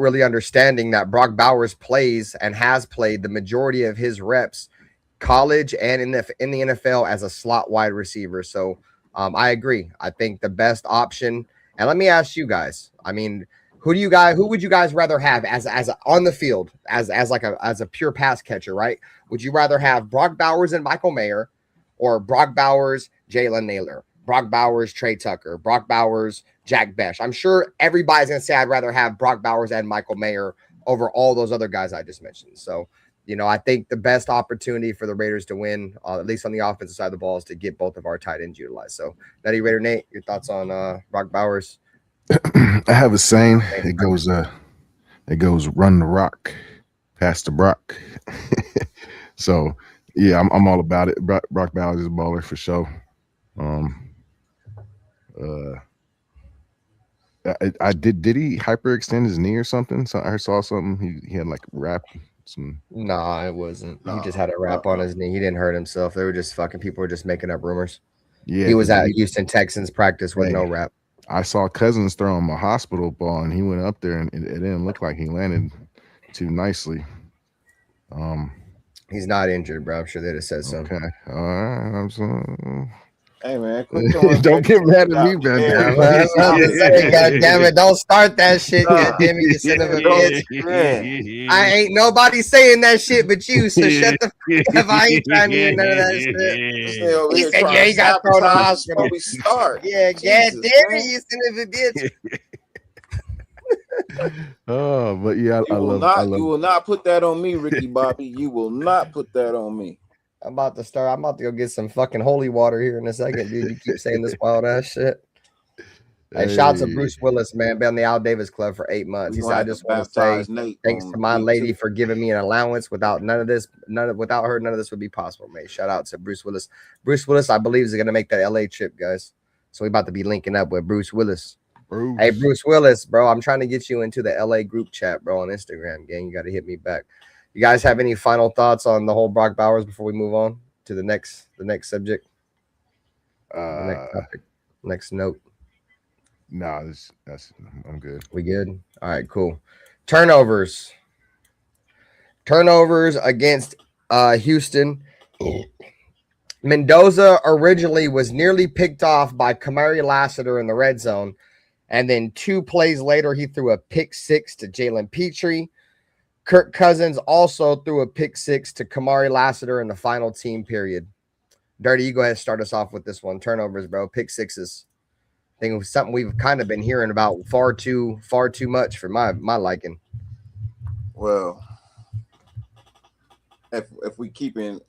really understanding that Brock Bowers plays and has played the majority of his reps, college and in the NFL, as a slot wide receiver. So I agree. I think the best option, and let me ask you guys, I mean, who would you guys rather have as on the field as a pure pass catcher, right? Would you rather have Brock Bowers and Michael Mayer, or Brock Bowers, Jalen Naylor, Brock Bowers, Trey Tucker, Brock Bowers, Jack Besh? I'm sure everybody's going to say I'd rather have Brock Bowers and Michael Mayer over all those other guys I just mentioned. So, you know, I think the best opportunity for the Raiders to win, at least on the offensive side of the ball, is to get both of our tight ends utilized. So, Nutty Raider Nate, your thoughts on Brock Bowers? I have a saying. It goes run the rock, pass the Brock. So yeah, I'm all about it. Brock Bowers is a baller for sure. I did he hyperextend his knee or something? So I saw something. He had like wrap some. Nah, it wasn't. He just had a wrap on his knee. He didn't hurt himself. They were just fucking, people were just making up rumors. Yeah, he was at Houston Texans practice with no wrap. I saw Cousins throw him a hospital ball, and he went up there, and it didn't look like he landed too nicely. He's not injured, bro. I'm sure they'd have said so. Okay. All right. Hey man, quit throwing Don't get mad at me, man. I'm about to say, God damn it, don't start that shit. God damn it, you son of a bitch. I ain't nobody saying that shit but you, so shut the fuck up. I ain't trying to hear none of that shit. He said, yeah, he got thrown to the hospital. We start. Yeah, God damn it, you son of a bitch. Oh, but yeah, I love. You will not put that on me, Ricky Bobby. You will not put that on me. I'm about to go get some fucking holy water here in a second, dude. You keep saying this wild ass shit. Hey, shout out to Bruce Willis, man. Been on the Al Davis Club for 8 months. He said, I just want to say thanks to my lady for giving me an allowance. Without her, none of this would be possible, mate. Shout out to Bruce Willis. Bruce Willis, I believe, is going to make that LA trip, guys. So we about to be linking up with Bruce Willis. Hey, Bruce Willis, bro. I'm trying to get you into the LA group chat, bro, on Instagram, gang. You got to hit me back. You guys have any final thoughts on the whole Brock Bowers before we move on to the next subject? Next topic, next note. Nah, I'm good. We good? All right, cool. Turnovers against Houston. Mendoza originally was nearly picked off by Kamari Lassiter in the red zone, and then 2 plays later, he threw a pick 6 to Jalen Petrie. Kirk Cousins also threw a pick 6 to Kamari Lassiter in the final team period. Dyrti, you go ahead and start us off with this one. Turnovers, bro. Pick 6s. I think it was something we've kind of been hearing about far too much for my liking. Well, if we keep in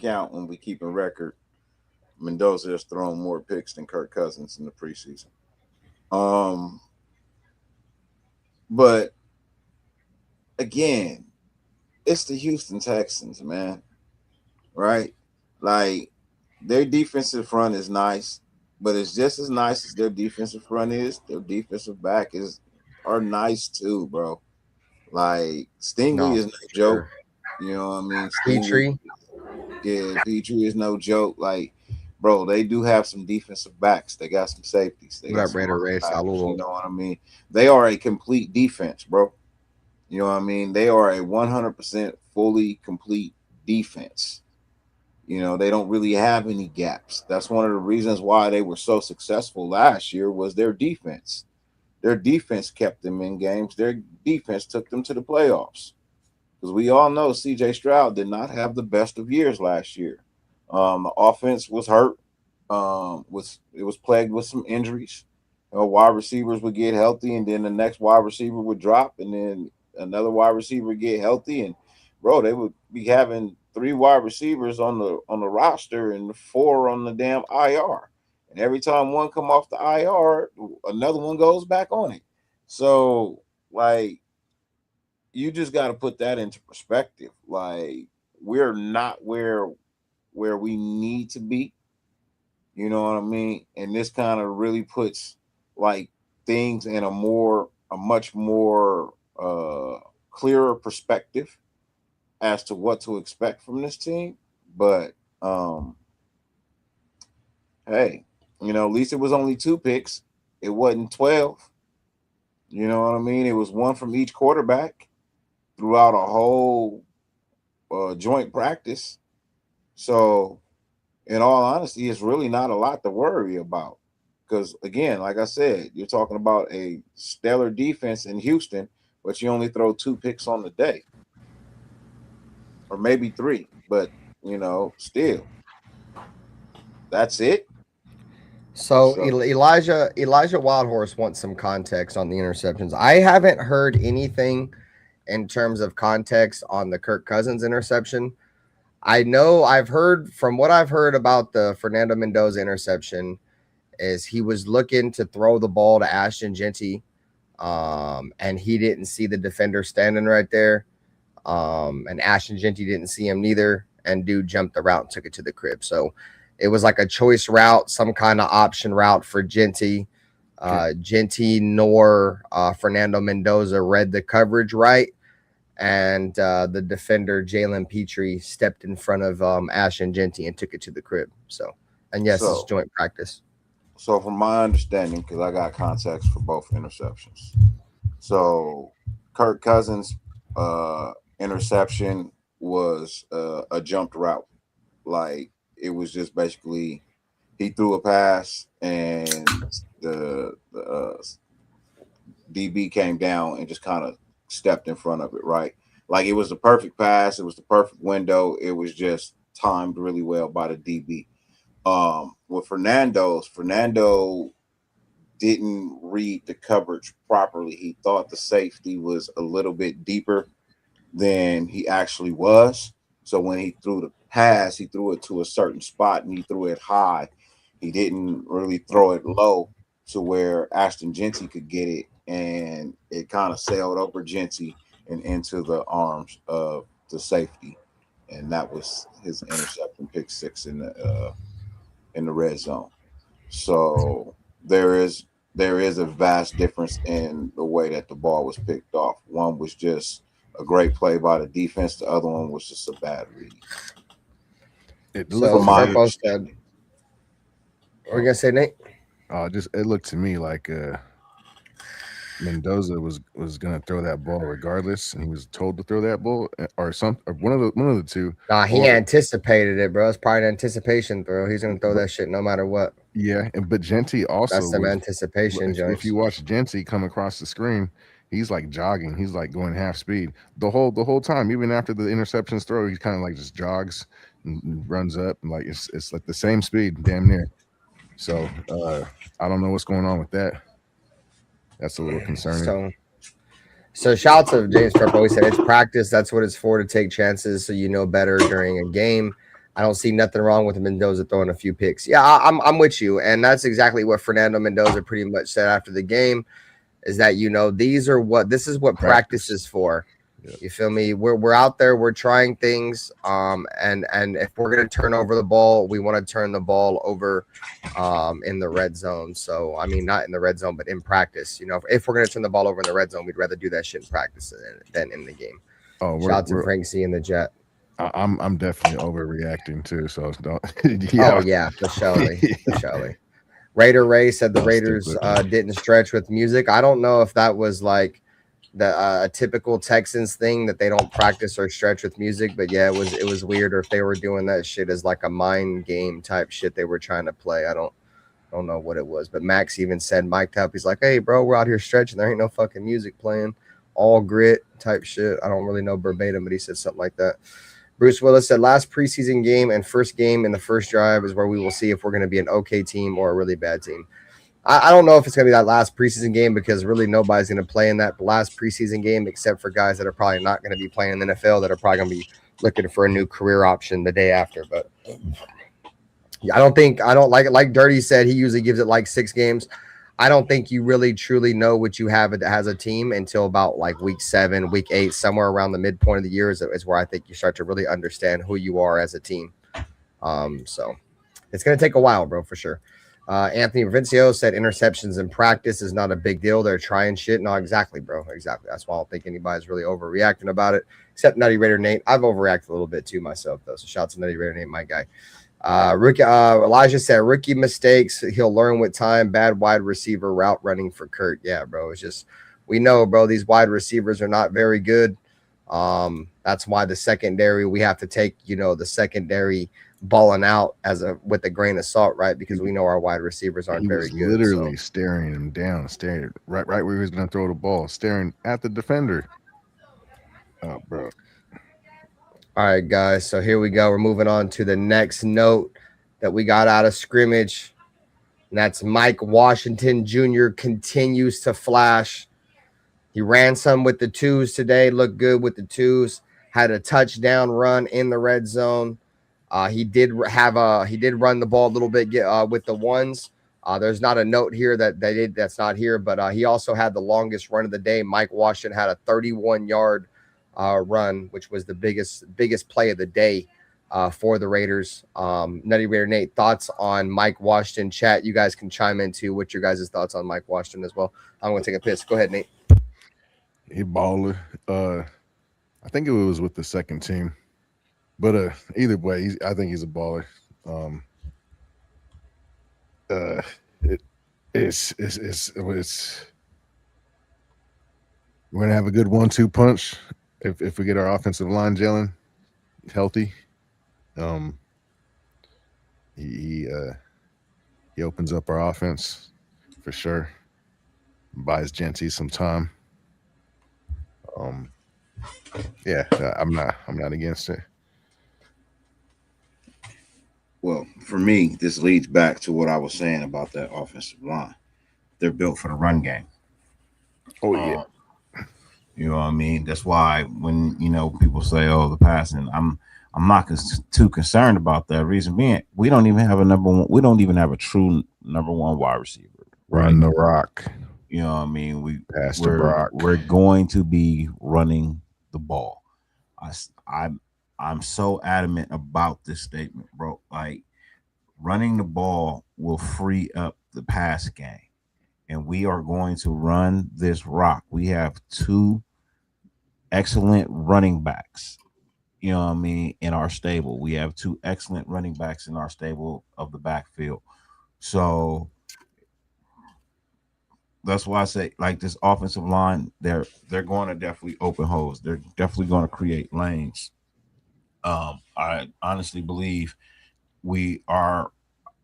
count and we keep in record, Mendoza has thrown more picks than Kirk Cousins in the preseason. But again, it's the Houston Texans, man. Right? Like, their defensive front is nice, but it's just as nice as their defensive front is. Their defensive back are nice too, bro. Like, Stingley is no joke. You know what I mean? Petrie. Yeah, Petrie is no joke. Like, bro, they do have some defensive backs. They got some safeties. They got Raider race. You know what I mean? They are a complete defense, bro. You know what I mean? They are a 100% fully complete defense. You know, they don't really have any gaps. That's one of the reasons why they were so successful last year was their defense. Their defense kept them in games. Their defense took them to the playoffs. Because we all know C.J. Stroud did not have the best of years last year. The offense was hurt. It was plagued with some injuries. Wide receivers would get healthy, and then the next wide receiver would drop, and then another wide receiver would get healthy, and bro, they would be having 3 wide receivers on the roster and 4 on the damn IR. And every time one come off the IR, another one goes back on it. So, like, you just got to put that into perspective. Like, we're not where we need to be. You know what I mean? And this kind of really puts like things in a much more clearer perspective as to what to expect from this team. But hey, you know, at least it was only 2 picks. It wasn't 12. You know what I mean? It was 1 from each quarterback throughout a whole joint practice. So, in all honesty, it's really not a lot to worry about. Because, again, like I said, you're talking about a stellar defense in Houston, but you only throw 2 picks on the day. Or maybe 3. But, you know, still. That's it. So Elijah Wildhorse wants some context on the interceptions. I haven't heard anything in terms of context on the Kirk Cousins interception. I know from what I've heard about the Fernando Mendoza interception is he was looking to throw the ball to Ashton Jeanty, and he didn't see the defender standing right there, and Ashton Jeanty didn't see him neither, and dude jumped the route and took it to the crib. So it was like a choice route, some kind of option route for Jeanty. Jeanty nor Fernando Mendoza read the coverage right, and the defender Jalen Petrie stepped in front of Ashton Jeanty and took it to the crib. So, and yes, it's joint practice. So from my understanding, because I got context for both interceptions. So Kirk Cousins' interception was a jumped route. Like, it was just basically he threw a pass and the DB came down and just kind of stepped in front of it, right? Like it was the perfect pass. It was the perfect window. It was just timed really well by the DB. With Fernando didn't read the coverage properly. He thought the safety was a little bit deeper than he actually was. So when he threw the pass, he threw it to a certain spot and he threw it high. He didn't really throw it low to where Ashton Genty could get it, and it kind of sailed over Genty and into the arms of the safety, and that was his interception, pick six in the red zone. So there is a vast difference in the way that the ball was picked off. One was just a great play by the defense. The other one was just a bad read. So Purple said, what are you gonna say, Nate? It looked to me like Mendoza was gonna throw that ball regardless, and he was told to throw that ball, or one of the two. Nah, he anticipated it, bro. It's probably an anticipation throw. He's gonna throw that shit no matter what. Yeah, but Genty also that's some anticipation. If you watch Genty come across the screen, he's like jogging. He's like going half speed the whole time. Even after the interceptions throw, he kind of like just jogs and runs up, and like it's like the same speed, damn near. So I don't know what's going on with that. That's a little concerning. So shout out to James Purple. He said it's practice. That's what it's for, to take chances so you know better during a game. I don't see nothing wrong with Mendoza throwing a few picks. Yeah, I'm with you. And that's exactly what Fernando Mendoza pretty much said after the game, is that, this is what practice is for. Yeah. You feel me? We're out there, we're trying things. And if we're gonna turn over the ball, we want to turn the ball over in the red zone. So I mean, not in the red zone, but in practice. If we're gonna turn the ball over in the red zone, we'd rather do that shit in practice than in the game. Shout out to Frank C in the Jet. I'm definitely overreacting too. So don't. Yeah. Oh yeah, for surely. Raider Ray said the Raiders didn't stretch with music. I don't know if that was like a typical Texans thing that they don't practice or stretch with music, but yeah, it was weird. Or if they were doing that shit as like a mind game type shit they were trying to play. I don't know what it was, but Max even said mic'd up. He's like, "Hey, bro, we're out here stretching. There ain't no fucking music playing. All grit type shit." I don't really know verbatim, but he said something like that. Bruce Willis said last preseason game and first game in the first drive is where we will see if we're going to be an okay team or a really bad team. I don't know if it's going to be that last preseason game, because really nobody's going to play in that last preseason game except for guys that are probably not going to be playing in the NFL, that are probably going to be looking for a new career option the day after. But yeah, I don't like Dyrti said, he usually gives it like 6 games. I don't think you really truly know what you have as a team until about like week 7, week 8, somewhere around the midpoint of the year is where I think you start to really understand who you are as a team. So it's going to take a while, bro, for sure. Anthony Provincio said interceptions in practice is not a big deal. They're trying shit. No, exactly, bro. Exactly. That's why I don't think anybody's really overreacting about it, except Nutty Raider Nate. I've overreacted a little bit too myself, though. So shout out to Nutty Raider Nate, my guy. Elijah said rookie mistakes he'll learn with time. Bad wide receiver route running for Kurt. Yeah, bro. It's just, we know, bro, these wide receivers are not very good. That's why the secondary, we have to take, the secondary balling out with a grain of salt, right? Because we know our wide receivers aren't very good. Literally staring him down, staring right where he was going to throw the ball, staring at the defender. Oh, bro. All right, guys. So here we go. We're moving on to the next note that we got out of scrimmage. And that's Mike Washington Jr. continues to flash. He ran some with the 2s today, looked good with the 2s, had a touchdown run in the red zone. He did run the ball a little bit with the 1s. There's not a note here that's not here, but he also had the longest run of the day. Mike Washington had a 31-yard run, which was the biggest play of the day for the Raiders. Nutty Raider Nate, thoughts on Mike Washington? Chat, you guys can chime in too. What's your guys' thoughts on Mike Washington as well? I'm going to take a piss. Go ahead, Nate. He baller. I think it was with the second team, but either way, I think he's a baller. It's we're gonna have a good 1-2 punch if we get our offensive line gelling healthy. He opens up our offense for sure. Buys Genty some time. Yeah, I'm not against it. Well, for me, this leads back to what I was saying about that offensive line. They're built for the run game. Oh yeah. You know what I mean? That's why when people say, "Oh, the passing," I'm not too concerned about that. Reason being, we don't even have a number one. We don't even have a true number one wide receiver. Run the rock. You know what I mean? We're going to be running the ball. I'm so adamant about this statement, bro. Like, running the ball will free up the pass game, and we are going to run this rock. We have two excellent running backs, you know what I mean, in our stable. We have two excellent running backs in our stable of the backfield. So that's why I say, like, this offensive line, they're going to definitely open holes. They're definitely going to create lanes. I honestly believe our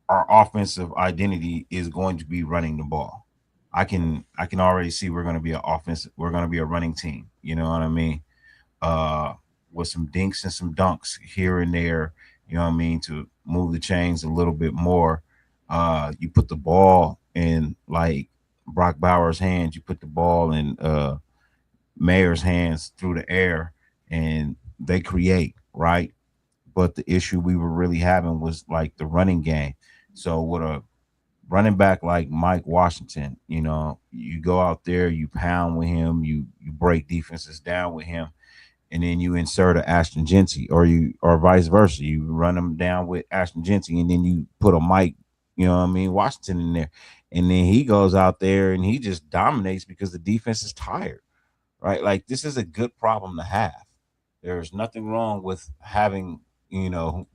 offensive identity is going to be running the ball. I can already see we're going to be a running team. You know what I mean? With some dinks and some dunks here and there, you know what I mean, to move the chains a little bit more. You put the ball in, like, Brock Bowers' hands, you put the ball in Mayer's hands through the air, and they create, right? But the issue we were really having was, like, the running game. So with a running back like Mike Washington, you go out there, you pound with him, you break defenses down with him, and then you insert a Ashton Genty, or vice versa. You run them down with Ashton Genty, and then you put a Mike, Washington in there, and then he goes out there and he just dominates because the defense is tired, right? Like, this is a good problem to have. There's nothing wrong with having,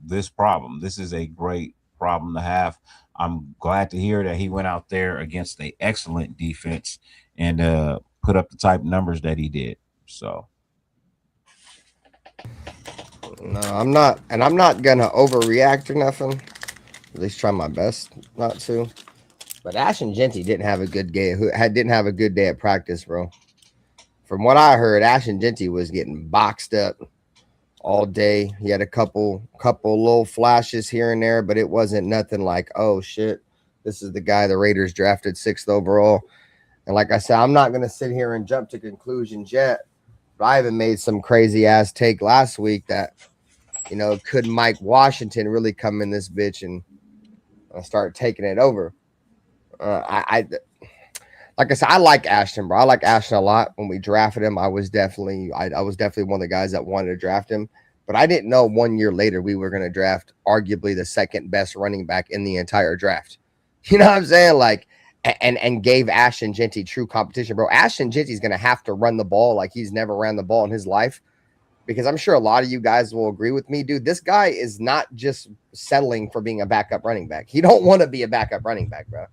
this problem. This is a great problem to have. I'm glad to hear that he went out there against an excellent defense and put up the type numbers that he did. So, no, I'm not, and I'm not gonna overreact or nothing. At least try my best not to. But Ashton Genty didn't have a good game. Didn't have a good day at practice, bro. From what I heard, Ashton Genty was getting boxed up all day. He had a couple little flashes here and there, but it wasn't nothing like, oh shit, this is the guy the Raiders drafted 6th overall. And like I said, I'm not gonna sit here and jump to conclusions yet. But I even made some crazy ass take last week that, could Mike Washington really come in this bitch and start taking it over? Like I said, I like Ashton, bro. I like Ashton a lot. When we drafted him, I was definitely one of the guys that wanted to draft him. But I didn't know 1 year later we were going to draft arguably the second best running back in the entire draft. You know what I'm saying? Like, and gave Ashton Genty true competition, bro. Ashton Genty's going to have to run the ball like he's never ran the ball in his life, because I'm sure a lot of you guys will agree with me, dude. This guy is not just settling for being a backup running back. He don't want to be a backup running back, bro.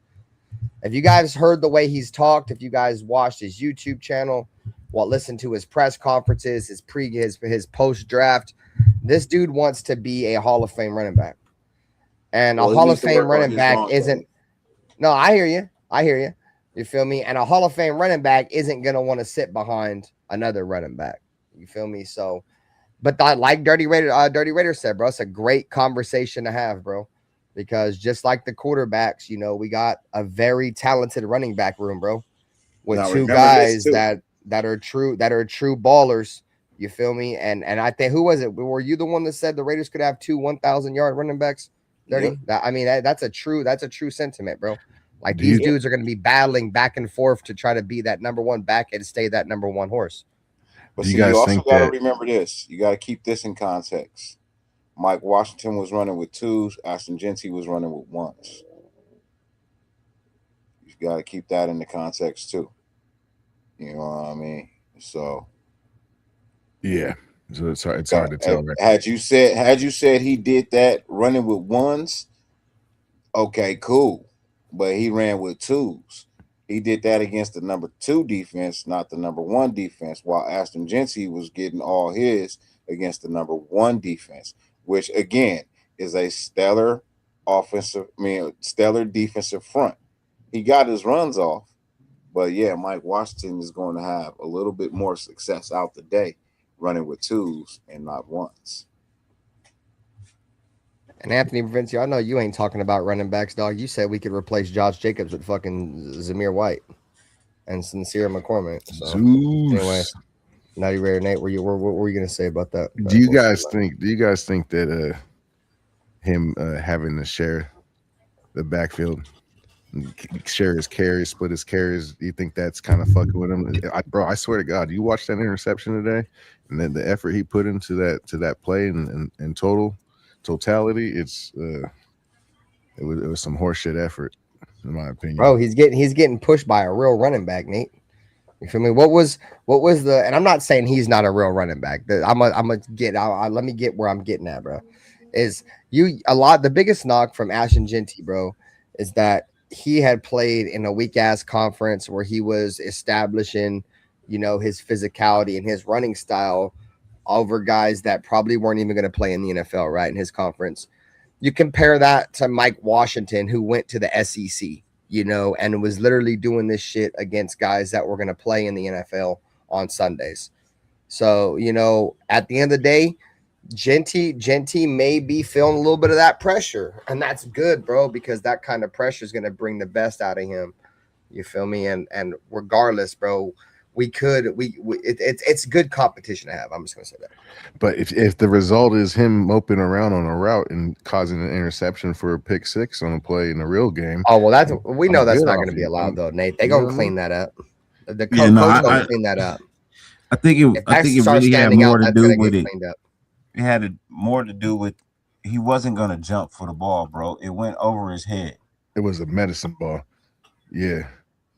If you guys heard the way he's talked, if you guys watched his YouTube channel, listened to his press conferences, his post draft, this dude wants to be a Hall of Fame running back. And a Hall of Fame running back isn't. No, I hear you. You feel me? And a Hall of Fame running back isn't gonna want to sit behind another running back. You feel me? So, but like Dyrti Raider said, bro, it's a great conversation to have, bro. Because just like the quarterbacks, we got a very talented running back room, bro, with two guys that are true ballers. You feel me? And I think, who was it? Were you the one that said the Raiders could have 2 1,000-yard running backs? Dyrti? Yep. That's a true sentiment, bro. Like, these dudes are going to be battling back and forth to try to be that number one back and stay that number one horse. But you also got to remember this. You got to keep this in context. Mike Washington was running with 2s. Ashton Genty was running with 1s. You got to keep that in the context too. You know what I mean? So, yeah. So it's hard to tell. Right? Had you said he did that running with 1s, okay, cool. But he ran with 2s. He did that against the number 2 defense, not the number 1 defense, while Ashton Genty was getting all his against the number 1 defense, which again is a stellar stellar defensive front. He got his runs off, but yeah, Mike Washington is going to have a little bit more success out the day running with twos and not ones. And Anthony Provincia, I know you ain't talking about running backs, dog. You said we could replace Josh Jacobs with fucking Zamir White and Sincere McCormick. So anyway, Nutty Rare Nate, what were you gonna say about that? Do you guys think that him having to share the backfield, share his carries, split his carries, do you think that's kind of fucking with him? I swear to God, you watched that interception today, and then the effort he put into that play and totality, it was some horseshit effort, in my opinion. Bro, he's getting pushed by a real running back, Nate. You feel me? What was the? And I'm not saying he's not a real running back. I'm gonna get out. Let me get where I'm getting at, bro. The biggest knock from Ashton Jeanty, bro, is that he had played in a weak ass conference where he was establishing, his physicality and his running style over guys that probably weren't even going to play in the NFL, right? In his conference. You compare that to Mike Washington, who went to the SEC, and was literally doing this shit against guys that were going to play in the NFL on Sundays. So, at the end of the day, Jeanty may be feeling a little bit of that pressure, and that's good, bro, because that kind of pressure is going to bring the best out of him. You feel me? And regardless, bro, it's good competition to have. I'm just going to say that. But if the result is him moping around on a route and causing an interception for a pick six on a play in a real game, we know that's not going to be allowed, though, Nate. They're going to clean that up. The coach going to clean that up. I think it really had more to do with it. It had more to do with he wasn't going to jump for the ball, bro. It went over his head. It was a medicine ball. Yeah.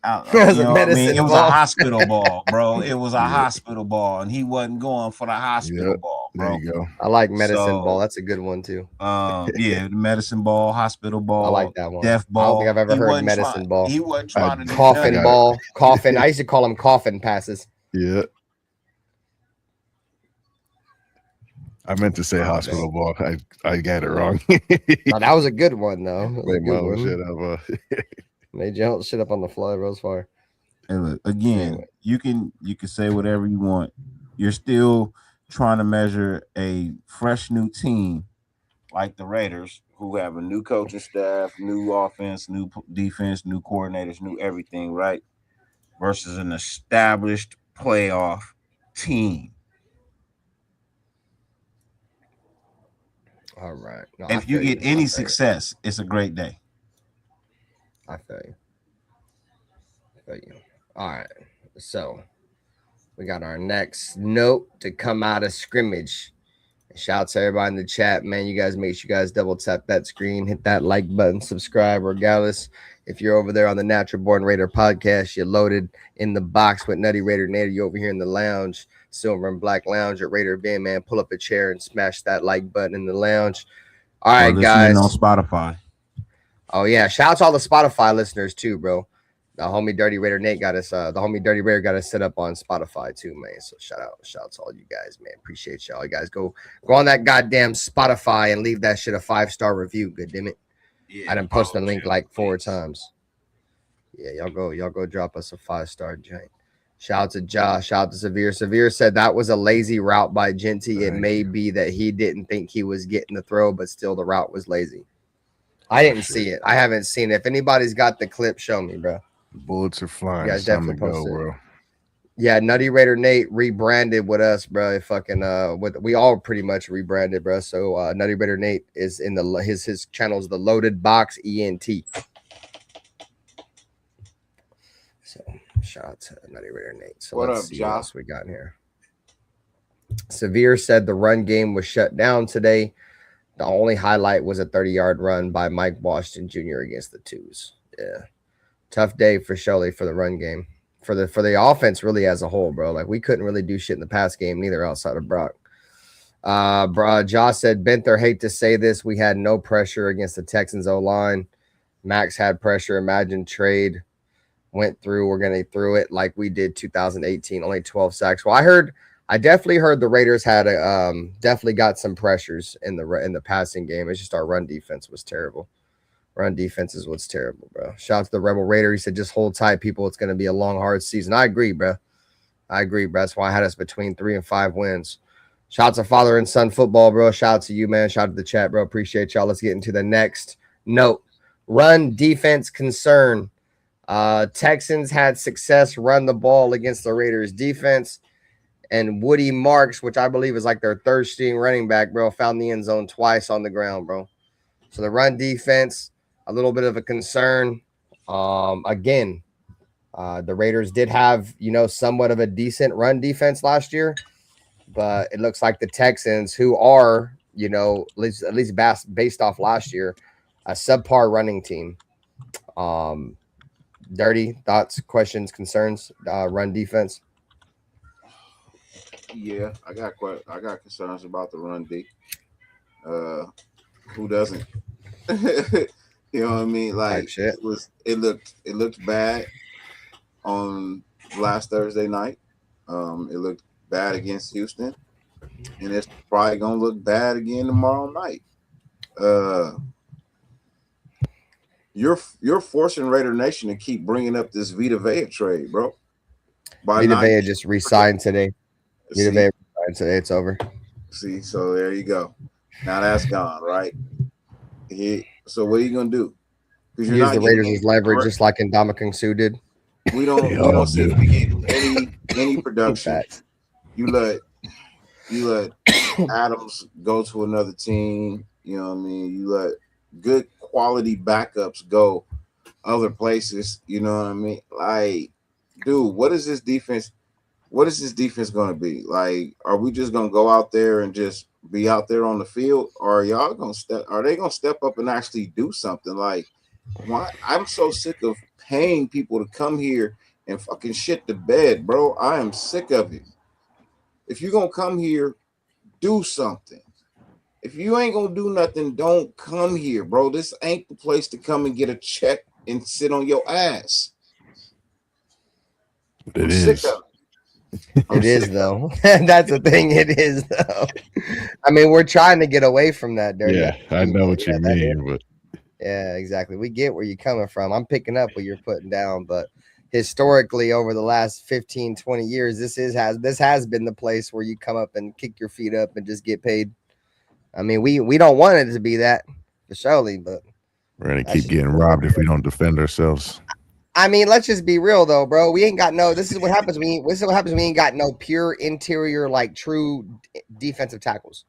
It was a hospital ball, bro. It was a hospital ball, and he wasn't going for the hospital ball, bro. There you go. I like medicine ball. That's a good one too. The medicine ball, hospital ball. I like that one. Death ball. I don't think I've ever heard medicine ball. He wasn't trying to do coffin ball. Coffin. I used to call them coffin passes. Yeah. I meant to say hospital ball. I got it wrong. That was a good one, though. They jumped shit up on the fly, bro. It's fire. And look, again, you can say whatever you want. You're still trying to measure a fresh new team like the Raiders, who have a new coaching staff, new offense, new defense, new coordinators, new everything, right? Versus an established playoff team. All right. No, if you get any success, it's a great day. I feel you. All right. So we got our next note to come out of scrimmage. Shout out to everybody in the chat, man. You guys make sure you guys double tap that screen, hit that like button, subscribe, regardless. If you're over there on the Natural Born Raider podcast, you're loaded in the box with Nutty Raider Nader. You over here in the lounge, Silver and Black Lounge at Raider Ben, man. Pull up a chair and smash that like button in the lounge. All right, guys. On Spotify. Oh yeah, shout out to all the Spotify listeners too, bro. The homie Dyrti Raider Nate got us. The homie Dyrti Raider got us set up on Spotify too, man. So shout out to all you guys, man. Appreciate y'all. You guys go on that goddamn Spotify and leave that shit a 5-star review. Good damn it. Yeah, I done post the link like 4 times. Yeah, y'all go drop us a 5-star joint. Shout out to Josh. Shout out to Severe. Severe said that was a lazy route by Jeanty. It may be that he didn't think he was getting the throw, but still the route was lazy. I didn't see it. I haven't seen it. If anybody's got the clip, show me, bro. Bullets are flying. You guys definitely post it, bro. Yeah, Nutty Raider Nate rebranded with us, bro. We all pretty much rebranded, bro. So Nutty Raider Nate is in his channel's the Loaded Box ENT. So shout out to Nutty Raider Nate. So what let's up, see Josh? what else we got here. Severe said the run game was shut down today. The only highlight was a 30-yard run by Mike Washington Jr. against the Twos. Yeah. Tough day for Shirley for the run game. For the offense really as a whole, bro. Like we couldn't really do shit in the pass game neither outside of Brock. Josh said, Benther, hate to say this, we had no pressure against the Texans O-line. Max had pressure. Imagine trade went through. We're going to through it like we did 2018, only 12 sacks. Well, I definitely heard the Raiders had definitely got some pressures in the passing game. It's just our run defense was terrible. Run defense is what's terrible, bro. Shout out to the Rebel Raider. He said, just hold tight, people. It's going to be a long, hard season. I agree, bro. That's why I had us between 3 and 5 wins. Shout out to father and son football, bro. Shout out to you, man. Shout out to the chat, bro. Appreciate y'all. Let's get into the next note. Run defense concern. Texans had success run the ball against the Raiders defense. And Woody Marks, which I believe is like their third string running back, bro, found the end zone twice on the ground, bro. So the run defense, a little bit of a concern. Again, the Raiders did have, somewhat of a decent run defense last year, but it looks like the Texans, who are, at least based off last year, a subpar running team. Dyrti, thoughts, questions, concerns, run defense? Yeah, I got concerns about the run D. Who doesn't? You know what I mean? Like it looked bad on last Thursday night. It looked bad against Houston, and it's probably gonna look bad again tomorrow night. You're forcing Raider Nation to keep bringing up this Vita Vea trade, bro. Vita Vea just re-signed today. Vita Vea re-signed today. It's over. See, so there you go. Now that's gone, right? So what are you gonna do? Because use the Raiders as leverage, just like Ndamukong Suh did. We don't seem to be getting any production. You let Adams go to another team. You know what I mean? You let good quality backups go other places. You know what I mean? Like, dude, what is this defense? What is this defense going to be? Like, are we just going to go out there and just be out there on the field, or are y'all going to are they going to step up and actually do something? Like, why? I'm so sick of paying people to come here and fucking shit the bed, bro. I am sick of it. If you're going to come here, do something. If you ain't going to do nothing, don't come here, bro. This ain't the place to come and get a check and sit on your ass. It is. It is, though. That's the thing. It is, though. I mean, we're trying to get away from that, Dyrti. Yeah, I know what you mean, but yeah, exactly. We get where you're coming from. I'm picking up what you're putting down, but historically, over the last 15, 20 years, this has been the place where you come up and kick your feet up and just get paid. I mean, we don't want it to be that, for surely, but we're gonna keep getting robbed if we don't defend ourselves. I mean, let's just be real though, bro. We ain't got no. This is what happens. We ain't got no pure interior, like true defensive tackles.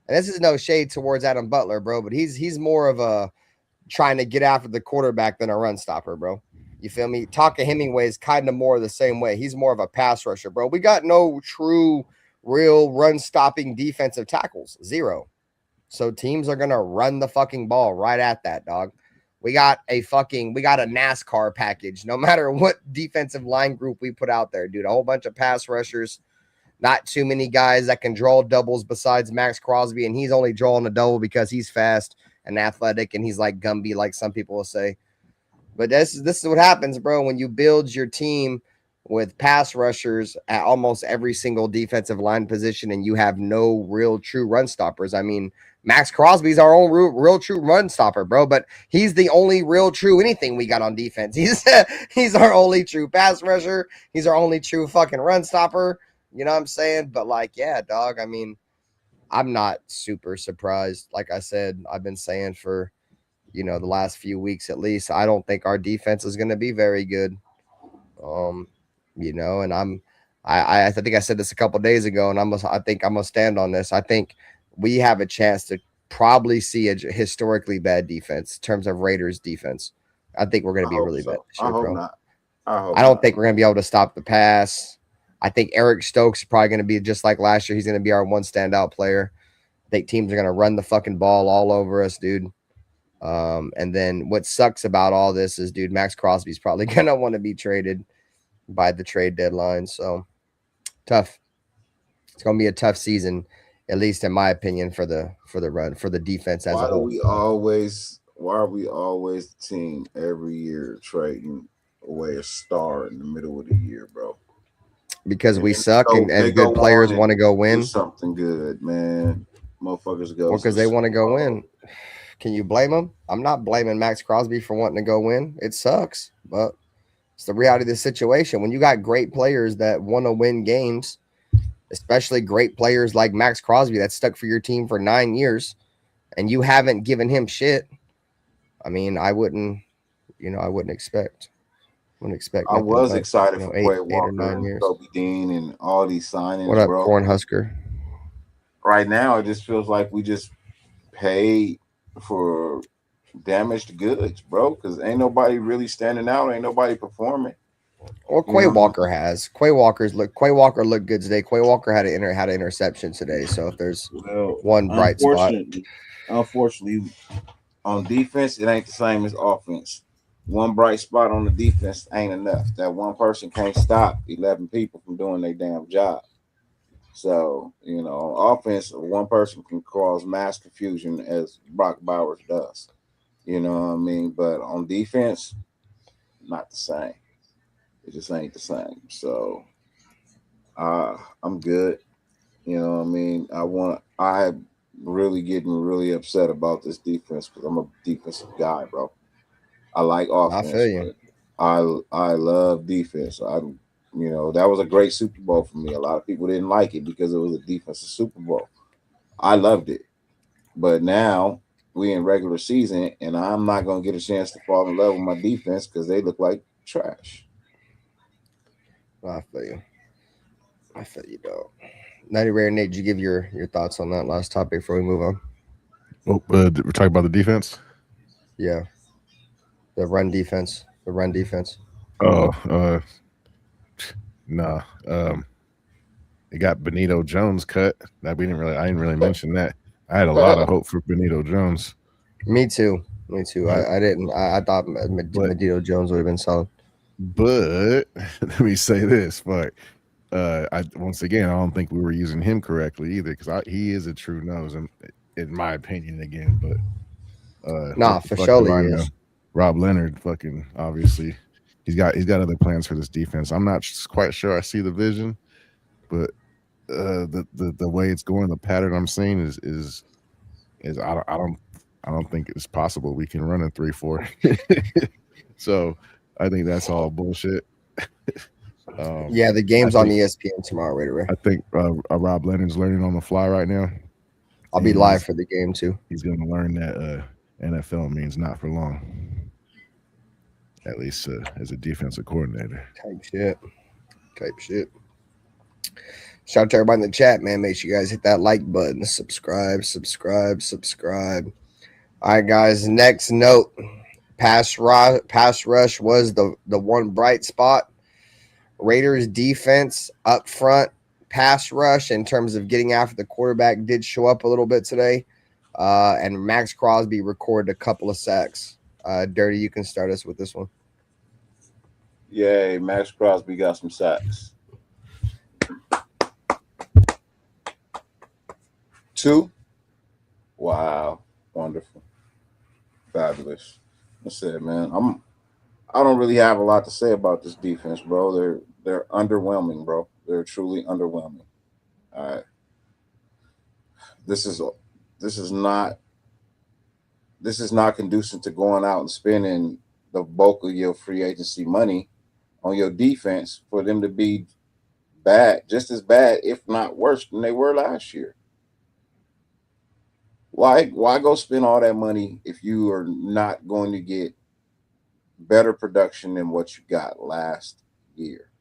And this is no shade towards Adam Butler, bro, but he's more of a trying to get after the quarterback than a run stopper, bro. You feel me? Taka Hemingway is kind of more the same way. He's more of a pass rusher, bro. We got no true, real run stopping defensive tackles. Zero. So teams are gonna run the fucking ball right at that, dog. We got a NASCAR package. No matter what defensive line group we put out there, dude, a whole bunch of pass rushers, not too many guys that can draw doubles besides Max Crosby, and he's only drawing a double because he's fast and athletic, and he's like Gumby, like some people will say. But this is what happens, bro, when you build your team with pass rushers at almost every single defensive line position, and you have no real true run stoppers. I mean, Max Crosby's our own real true run stopper, bro, but he's the only real true anything we got on defense. He's our only true pass rusher. He's our only true fucking run stopper. You know what I'm saying? But like, yeah, dog, I mean, I'm not super surprised. Like I said, I've been saying for, the last few weeks at least, I don't think our defense is going to be very good. And I think I said this a couple days ago, and I think I'm going to stand on this. I think we have a chance to probably see a historically bad defense in terms of Raiders defense. I think we're going to be really bad this year, bro. I don't think we're going to be able to stop the pass. I think Eric Stokes is probably going to be just like last year. He's going to be our one standout player. I think teams are going to run the fucking ball all over us, dude. And then what sucks about all this is, dude, Max Crosby's probably going to want to be traded by the trade deadline. So tough. It's going to be a tough season, at least in my opinion, for the defense as a whole. Why are we always the team every year trading away a star in the middle of the year, bro? Because we suck and good players want to go win. Do something good, man. Motherfuckers go. Well, because they want to go win. can you blame him? I'm not blaming Max Crosby for wanting to go win. It sucks, but it's the reality of the situation. When you got great players that want to win games, especially great players like Max Crosby that stuck for your team for 9 years, and you haven't given him shit, I mean, I wouldn't expect. I was But, excited for Quay 8 or Walker 9 and years. Kobe Dean and all these signings, What up, bro. Cornhusker? Right now, it just feels like we just paid for damaged goods, bro. Because ain't nobody really standing out. Ain't nobody performing. Well, Quay Walker has. Quay Walker looked good today. Quay Walker had an interception today. So if there's one bright spot, unfortunately, on defense, it ain't the same as offense. One bright spot on the defense ain't enough. That one person can't stop 11 people from doing their damn job. So, on offense, one person can cause mass confusion as Brock Bowers does. You know what I mean? But on defense, not the same. It just ain't the same. So I'm good. You know what I mean? I'm really getting really upset about this defense because I'm a defensive guy, bro. I like offense. I feel you. I love defense. That was a great Super Bowl for me. A lot of people didn't like it because it was a defensive Super Bowl. I loved it. But now we in regular season, and I'm not going to get a chance to fall in love with my defense because they look like trash. I feel you, dog. Nutty Rare Nate, did you give your thoughts on that last topic before we move on? Oh, we're talking about the defense? Yeah. The run defense. Oh, nah. It got Benito Jones cut. I didn't really mention that. I had a lot of hope for Benito Jones. Me too. I didn't. I thought Benito Jones would have been solid. But let me say this, but I don't think we were using him correctly either because he is a true nose, in my opinion. Again, but for sure he is. Rob Leonard, fucking obviously, he's got other plans for this defense. I'm not quite sure I see the vision, but the way it's going, the pattern I'm seeing is I don't think it's possible we can run a 3-4. So I think that's all bullshit. Yeah, the game's on ESPN tomorrow, right? I think Rob Leonard's learning on the fly right now. I'll be live for the game too. He's going to learn that NFL means not for long, at least as a defensive coordinator. Type shit. Shout out to everybody in the chat, man. Make sure you guys hit that like button, subscribe. All right, guys. Next note: pass rush was the one bright spot. Raiders defense up front, pass rush in terms of getting after the quarterback did show up a little bit today. And Max Crosby recorded a couple of sacks. Dyrti, you can start us with this one. Yay, Max Crosby got some sacks. 2. Wow, wonderful, fabulous. That's it, man. I don't really have a lot to say about this defense, bro. They're underwhelming, bro. They're truly underwhelming. All right. This is not conducive to going out and spending the bulk of your free agency money on your defense for them to be bad, just as bad, if not worse than they were last year. Why go spend all that money if you are not going to get better production than what you got last year?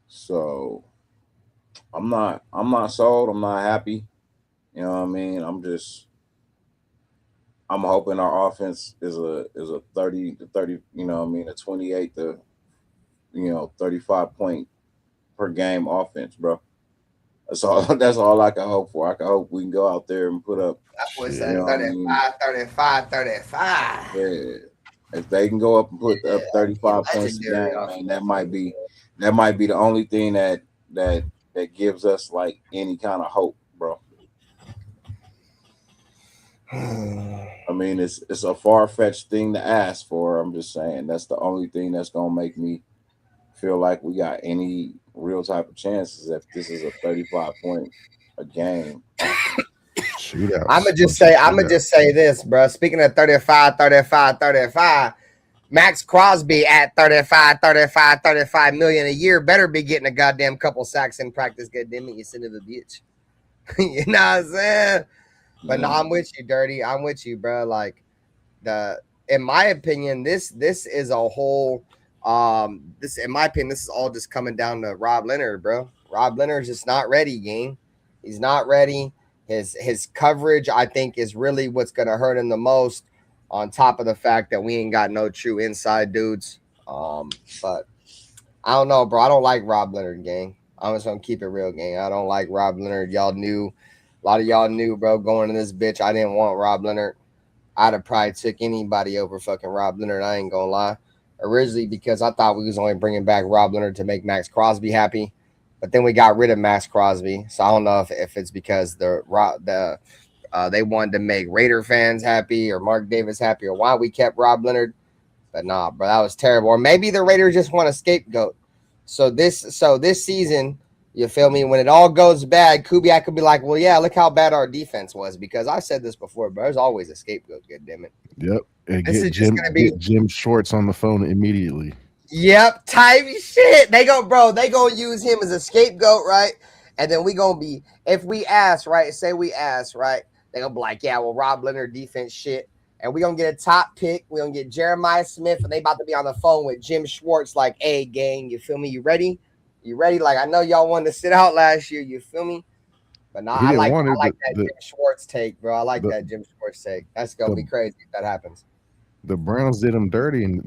So I'm not sold. I'm not happy. You know what I mean? I'm hoping our offense is a 30 to 30, you know what I mean, a 28 to 35 point per game offense, bro. That's all I can hope for. I can hope we can go out there and put up. That was 35. Yeah. If they can go up and put up 35 points a game, man, that might be the only thing that gives us like any kind of hope, bro. I mean, it's a far-fetched thing to ask for. I'm just saying that's the only thing that's gonna make me feel like we got any real type of chances if this is a 35 point a game. Shootouts. I'm gonna just say this, bro. Speaking of 35, Max Crosby at 35 million a year better be getting a goddamn couple sacks in practice. Goddamn it, you son of a bitch. You know what I'm saying? But no, I'm with you, Dyrti. I'm with you, bro. Like in my opinion, this is a whole this is all just coming down to Rob Leonard, bro. Rob Leonard's just not ready, gang. He's not ready. His coverage, I think, is really what's gonna hurt him the most, on top of the fact that we ain't got no true inside dudes. But I don't know, bro. I don't like Rob Leonard, gang. I'm just gonna keep it real, gang. I don't like Rob Leonard. Y'all knew, a lot of y'all knew, bro, going in this bitch, I didn't want Rob Leonard. I'd have probably took anybody over fucking Rob Leonard. I ain't gonna lie. Originally, because I thought we was only bringing back Rob Leonard to make Max Crosby happy, but then we got rid of Max Crosby. So I don't know if it's because they wanted to make Raider fans happy or Mark Davis happy, or why we kept Rob Leonard. But nah, bro, that was terrible. Or maybe the Raiders just want a scapegoat. So this season, you feel me? When it all goes bad, Kubiak could be like, well, yeah, look how bad our defense was. Because I said this before, bro. There's always a scapegoat, goddammit. Yep. And This get Jim Schwartz on the phone immediately. Yep, type shit. They gonna use him as a scapegoat, right? And then we gonna be, if we ask, right? Say we ask, right? They gonna be like, yeah, well, Rob Leonard defense shit. And we gonna get a top pick. We gonna get Jeremiah Smith, and they about to be on the phone with Jim Schwartz, like, hey, gang, you feel me? You ready? You ready? Like, I know y'all wanted to sit out last year, you feel me? But no, I like that Jim Schwartz take, bro. I like that Jim Schwartz take. That's gonna be crazy if that happens. The Browns did them dirty, and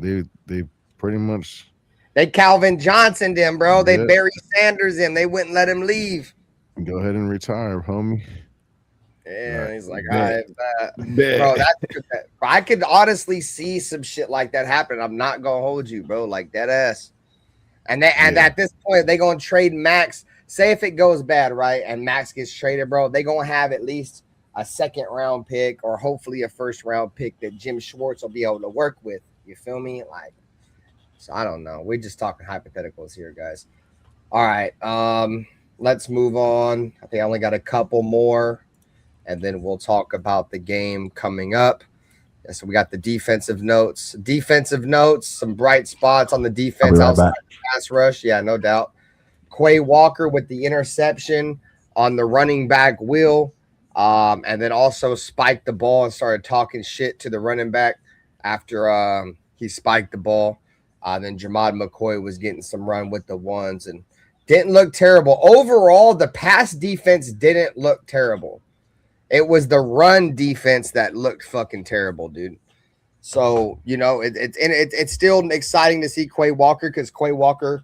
they pretty much they Calvin Johnson them, bro. Yeah. They Barry Sanders him. They wouldn't let him leave. Go ahead and retire, homie. Yeah, right. He's like, all right, bro. I could honestly see some shit like that happen. I'm not gonna hold you, bro. Like that ass. And at this point, they gonna trade Max. Say if it goes bad, right, and Max gets traded, bro, they gonna have at least a second round pick or hopefully a first round pick that Jim Schwartz will be able to work with. You feel me? Like, so I don't know. We're just talking hypotheticals here, guys. All right. Let's move on. I think I only got a couple more, and then we'll talk about the game coming up. Yeah, so we got the defensive notes, some bright spots on the defense outside the pass rush. Yeah, no doubt. Quay Walker with the interception on the running back wheel. And then also spiked the ball and started talking shit to the running back after he spiked the ball. Then Jamad McCoy was getting some run with the ones and didn't look terrible. Overall, the pass defense didn't look terrible. It was the run defense that looked fucking terrible, dude. So, you know, it's still exciting to see Quay Walker, because Quay Walker,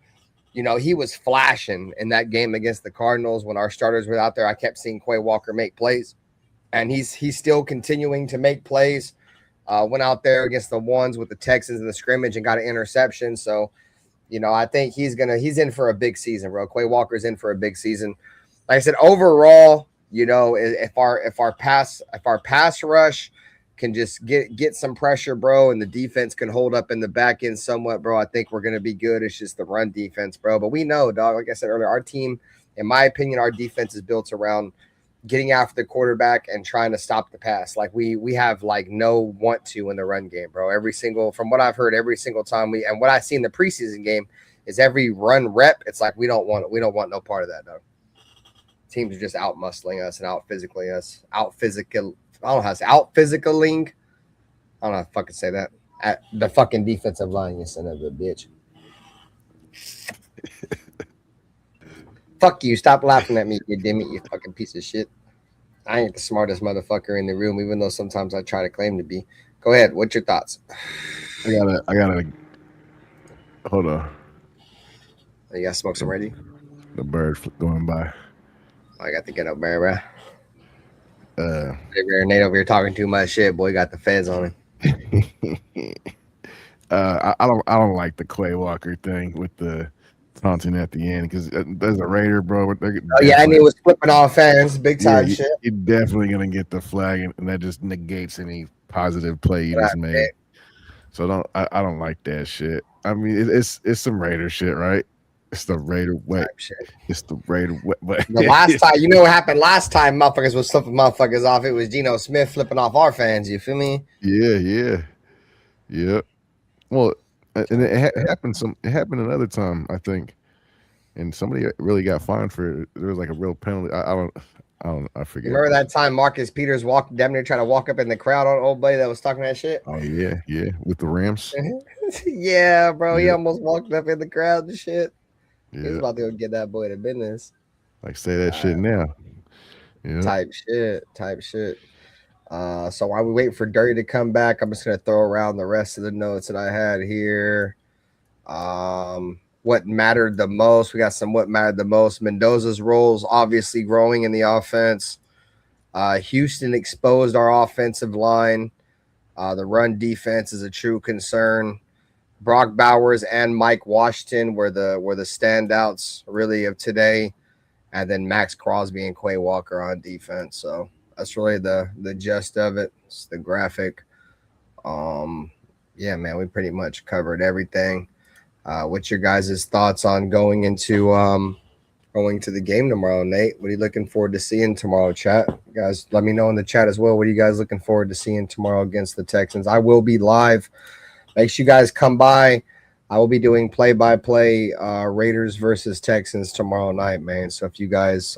you know, he was flashing in that game against the Cardinals when our starters were out there. I kept seeing Quay Walker make plays, and he's still continuing to make plays. Went out there against the ones with the Texans in the scrimmage and got an interception. So, you know, I think he's in for a big season, bro. Quay Walker's in for a big season. Like I said, overall, you know, if our pass rush can just get some pressure, bro, and the defense can hold up in the back end somewhat, bro, I think we're going to be good. It's just the run defense, bro. But we know, dog, like I said earlier, our team, in my opinion, our defense is built around getting after the quarterback and trying to stop the pass. Like we have like no want to in the run game, bro. From what I've heard, every single time and what I see in the preseason game is every run rep, it's like we don't want no part of that, dog. Teams are just out muscling us and out physicaling us, out physicaling. I don't know how to say out physicaling. I don't know how to fucking say that. At the fucking defensive line, you son of a bitch. Fuck you. Stop laughing at me, you dimmy, you fucking piece of shit. I ain't the smartest motherfucker in the room, even though sometimes I try to claim to be. Go ahead. What's your thoughts? I gotta hold on. You got smoke some ready? The bird going by. I got to get up there, bro. Nate over here talking too much shit. Boy, got the feds on him. I don't like the Quay Walker thing with the taunting at the end, because there's a Raider, bro. And he was flipping off fans, big time shit. You're definitely gonna get the flag, and that just negates any positive play you just made. So I don't like that shit. I mean, it's some Raider shit, right? It's the Raider way. It's the Raider way. The last time, you know what happened last time motherfuckers was flipping motherfuckers off? It was Geno Smith flipping off our fans. You feel me? Yeah. Well, and it happened it happened another time, I think. And somebody really got fined for it. There was like a real penalty. I forget. Remember that time Marcus Peters damn near trying to walk up in the crowd on old buddy that was talking that shit? Oh yeah, with the Rams. Yeah, bro. He almost walked up in the crowd and shit. Yeah. He's about to go get that boy to business. Like say that shit now. Yeah. Type shit. So while we wait for Dyrti to come back, I'm just gonna throw around the rest of the notes that I had here. What mattered the most? We got some what mattered the most. Mendoza's roles obviously growing in the offense. Houston exposed our offensive line. The run defense is a true concern. Brock Bowers and Mike Washington were the standouts really of today, and then Max Crosby and Quay Walker on defense. So that's really the gist of it. It's the graphic. Yeah, man, we pretty much covered everything. What's your guys' thoughts on going to the game tomorrow, Nate? What are you looking forward to seeing tomorrow, chat? You guys, let me know in the chat as well. What are you guys looking forward to seeing tomorrow against the Texans? I will be live. Make sure you guys come by. I will be doing play-by-play Raiders versus Texans tomorrow night, man. So if you guys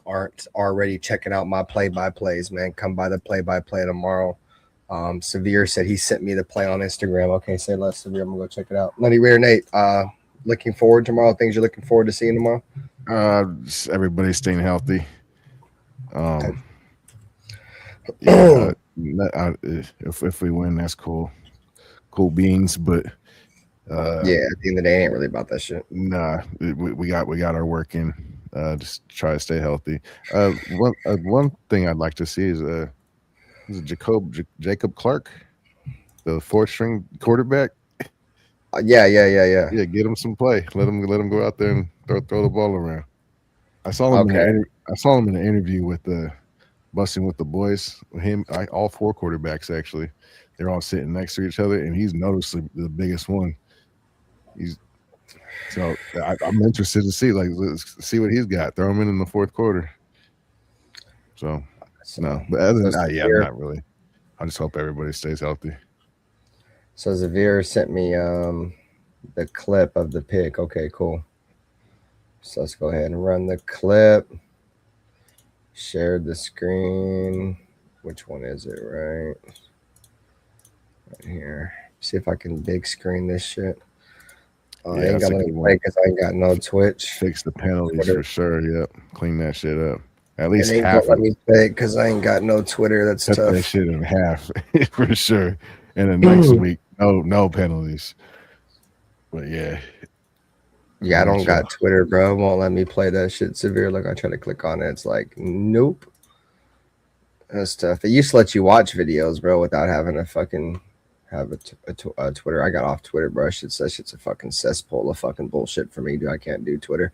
aren't already checking out my play-by-plays, man, come by the play-by-play tomorrow. Severe said he sent me the play on Instagram. Okay, say less, Severe. I'm gonna go check it out. Nutty, Rare, Nate. Looking forward tomorrow. Things you're looking forward to seeing tomorrow. Just everybody staying healthy. If we win, that's cool. Cool beans, but yeah, at the end of the day, it ain't really about that shit. Nah, we got our work in. Just try to stay healthy. One thing I'd like to see is Jacob Clark, the fourth-string quarterback. Yeah. Get him some play. Let him go out there and throw the ball around. I saw him. I saw him in an interview with Busting with the Boys. All four quarterbacks actually. They're all sitting next to each other, and he's noticeably the biggest one. I'm interested to see let's see what he's got. Throw him in the fourth quarter. So no, but other than that, not really. I just hope everybody stays healthy. So Xavier sent me the clip of the pick. Okay, cool. So let's go ahead and run the clip. Shared the screen. Which one is it? Right here. See if I can big screen this shit. I ain't got no play because I ain't got no Twitch. Fix the penalties for sure. Yep, clean that shit up. At least it half. Let me play because I ain't got no Twitter. That's cut tough. That shit in half for sure. And then next week, no penalties. But yeah, I don't got Twitter, bro. It won't let me play that shit. Severe. Look, I try to click on it. It's like, nope. That's tough. They used to let you watch videos, bro, without having to fucking have a Twitter. I got off Twitter, bro. That shit's a fucking cesspool of fucking bullshit for me, dude. I can't do Twitter.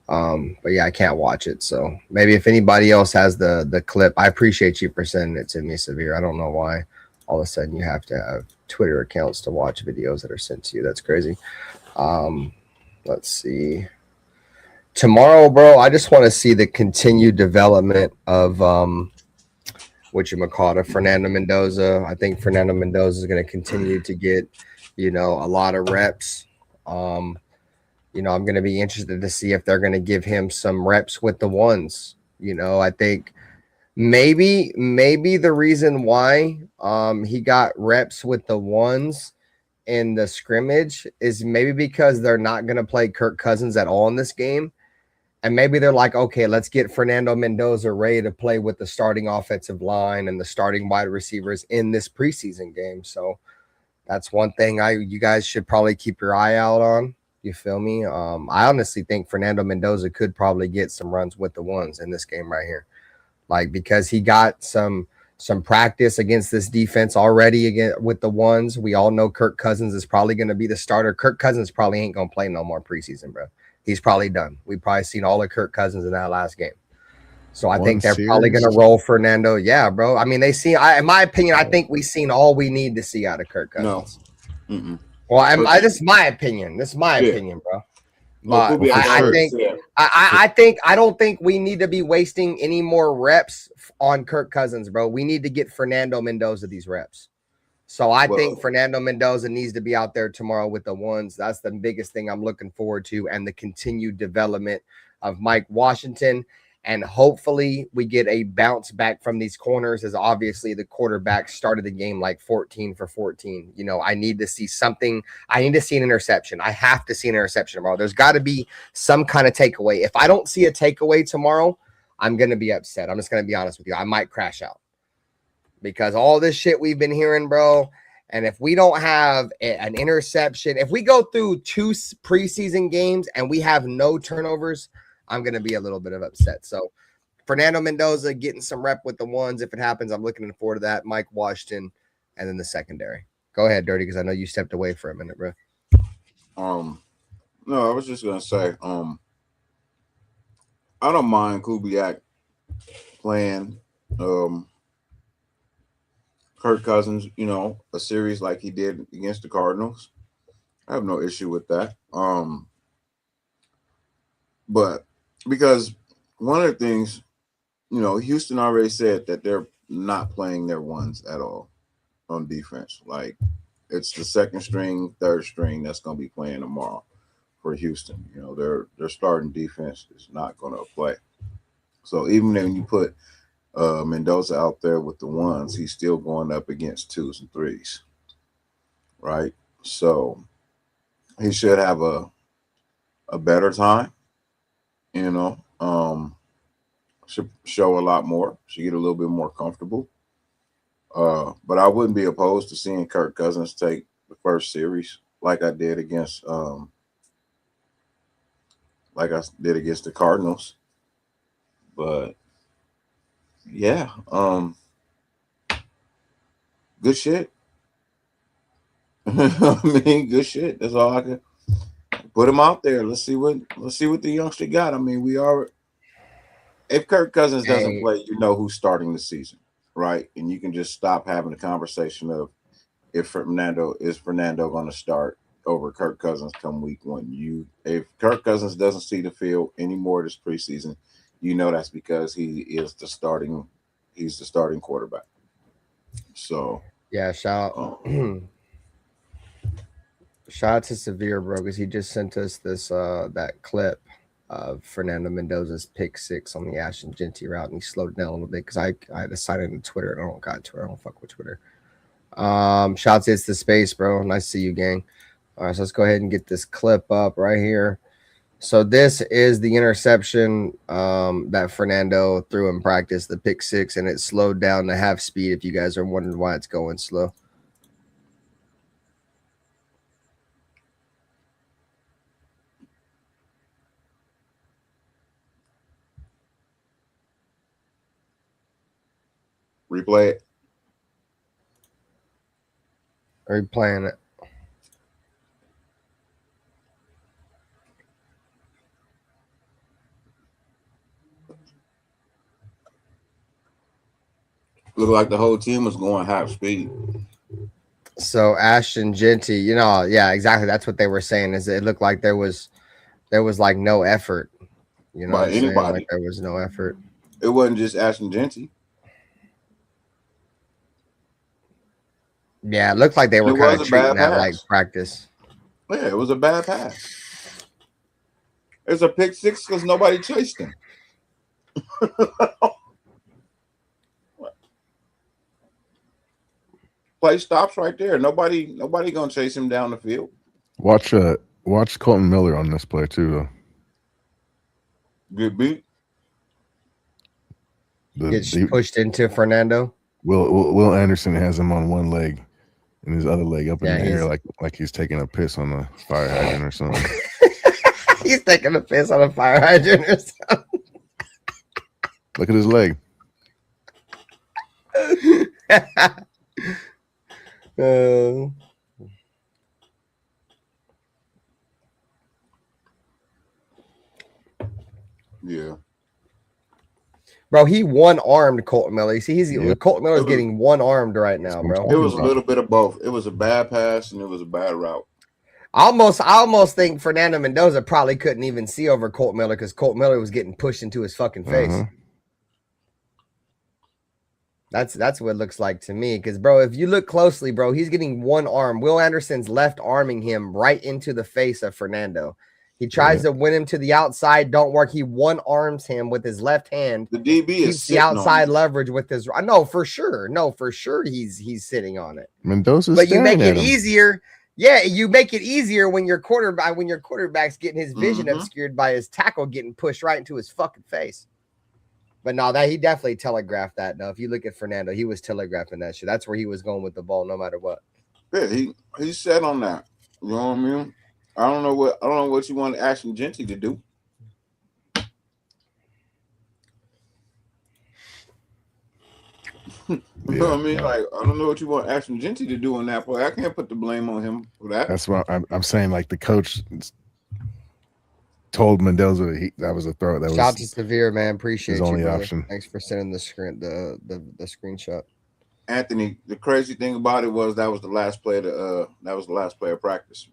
But yeah, I can't watch it. So maybe if anybody else has the clip, I appreciate you for sending it to me, Severe. I don't know why all of a sudden you have to have Twitter accounts to watch videos that are sent to you. That's crazy. Let's see. Tomorrow, bro, I just want to see the continued development of Fernando Mendoza. I think Fernando Mendoza is going to continue to get, a lot of reps. I'm going to be interested to see if they're going to give him some reps with the ones. I think maybe the reason why he got reps with the ones in the scrimmage is maybe because they're not going to play Kirk Cousins at all in this game. And maybe they're like, okay, let's get Fernando Mendoza ready to play with the starting offensive line and the starting wide receivers in this preseason game. So that's one thing you guys should probably keep your eye out on. You feel me? I honestly think Fernando Mendoza could probably get some runs with the ones in this game right here. Because he got some practice against this defense already again with the ones. We all know Kirk Cousins is probably going to be the starter. Kirk Cousins probably ain't going to play no more preseason, bro. He's probably done. We've probably seen all of Kirk Cousins in that last game. So I think they're probably going to roll Fernando. Yeah, bro. I mean, in my opinion, I think we've seen all we need to see out of Kirk Cousins. No. Well, this is my opinion. This is my opinion, bro. But I don't think we need to be wasting any more reps on Kirk Cousins, bro. We need to get Fernando Mendoza these reps. So I think Fernando Mendoza needs to be out there tomorrow with the ones. That's the biggest thing I'm looking forward to, and the continued development of Mike Washington. And hopefully we get a bounce back from these corners, as obviously the quarterback started the game like 14 for 14. You know, I need to see something. I need to see an interception. I have to see an interception tomorrow. There's got to be some kind of takeaway. If I don't see a takeaway tomorrow, I'm going to be upset. I'm just going to be honest with you. I might crash out because all this shit we've been hearing, bro. And if we don't have an interception, if we go through 2 preseason games and we have no turnovers, I'm going to be a little bit of upset. So Fernando Mendoza getting some rep with the ones. If it happens, I'm looking forward to that. Mike Washington, and then the secondary. Go ahead, Dyrti, because I know you stepped away for a minute, bro. No, I was just going to say, I don't mind Kubiak playing Kirk Cousins, you know, a series like he did against the Cardinals. I have no issue with that. But because one of the things, you know, Houston already said that they're not playing their ones at all on defense. Like, it's the second string, third string that's going to be playing tomorrow for Houston. You know, their starting defense is not going to play. So even when you put Mendoza out there with the ones, he's still going up against 2s and 3s, right? So he should have a better time. You know, should show a lot more. Should get a little bit more comfortable. But I wouldn't be opposed to seeing Kirk Cousins take the first series like I did against the Cardinals. But yeah, good shit. I mean, good shit. That's all I can. Put him out there. Let's see what the youngster got. I mean, if Kirk Cousins doesn't play, you know who's starting the season, right? And you can just stop having the conversation of if Fernando going to start over Kirk Cousins come week 1. If Kirk Cousins doesn't see the field anymore this preseason, you know that's because he's the starting quarterback. So yeah, shout out to Severe, bro, because he just sent us this that clip of Fernando Mendoza's pick 6 on the Ashton Genty route, and he slowed it down a little bit because I decided on Twitter. I don't got Twitter. I don't fuck with Twitter. Shouts, it's the space, bro. Nice to see you, gang. All right, so let's go ahead and get this clip up right here. So this is the interception that Fernando threw in practice, the pick 6, and it slowed down to half speed. If you guys are wondering why it's going slow. Replay it. Replaying it. Looked like the whole team was going half speed. So Ashton Genty, you know, yeah, exactly. That's what they were saying. Is it looked like there was like no effort. You know, by anybody. Like there was no effort. It wasn't just Ashton Genty. Yeah, it looked like they were kind of treating that like practice. Yeah, it was a bad pass. It's a pick 6 because nobody chased him. Play stops right there. Nobody gonna chase him down the field. Watch Colton Miller on this play too, though. Good beat. Gets pushed into Fernando. Will Anderson has him on one leg and his other leg up in the air like he's taking a piss on a fire hydrant or something. He's taking a piss on a fire hydrant or something. Look at his leg. Yeah. Bro, he one-armed Colton Miller. See, Colton Miller's getting one-armed right now, bro. It was a little bit of both. It was a bad pass and it was a bad route. I almost think Fernando Mendoza probably couldn't even see over Colt Miller because Colt Miller was getting pushed into his fucking face. That's what it looks like to me. Because, bro, if you look closely, bro, he's getting one arm. Will Anderson's left arming him right into the face of Fernando. He tries to win him to the outside. Don't work. He one arms him with his left hand. The DB keeps the outside leverage with his. I know for sure. No, for sure he's sitting on it. Mendoza's but you make it easier. Yeah, you make it easier when your quarterback's getting his vision obscured by his tackle getting pushed right into his fucking face. But no, that he definitely telegraphed that. No, if you look at Fernando, he was telegraphing that shit. That's where he was going with the ball, no matter what. Yeah, he set on that. You know what I mean? I don't know what you want Ashton Genty to do. You know what I mean? Like, I don't know what you want Ashton Genty to do on that play. I can't put the blame on him for that. That's what I'm saying. Like, the coach told Mendoza that was a throw. That Shout out to Severe, man. Appreciate his only you, option. Thanks for sending the screenshot. Anthony, the crazy thing about it was that was the last play of practice.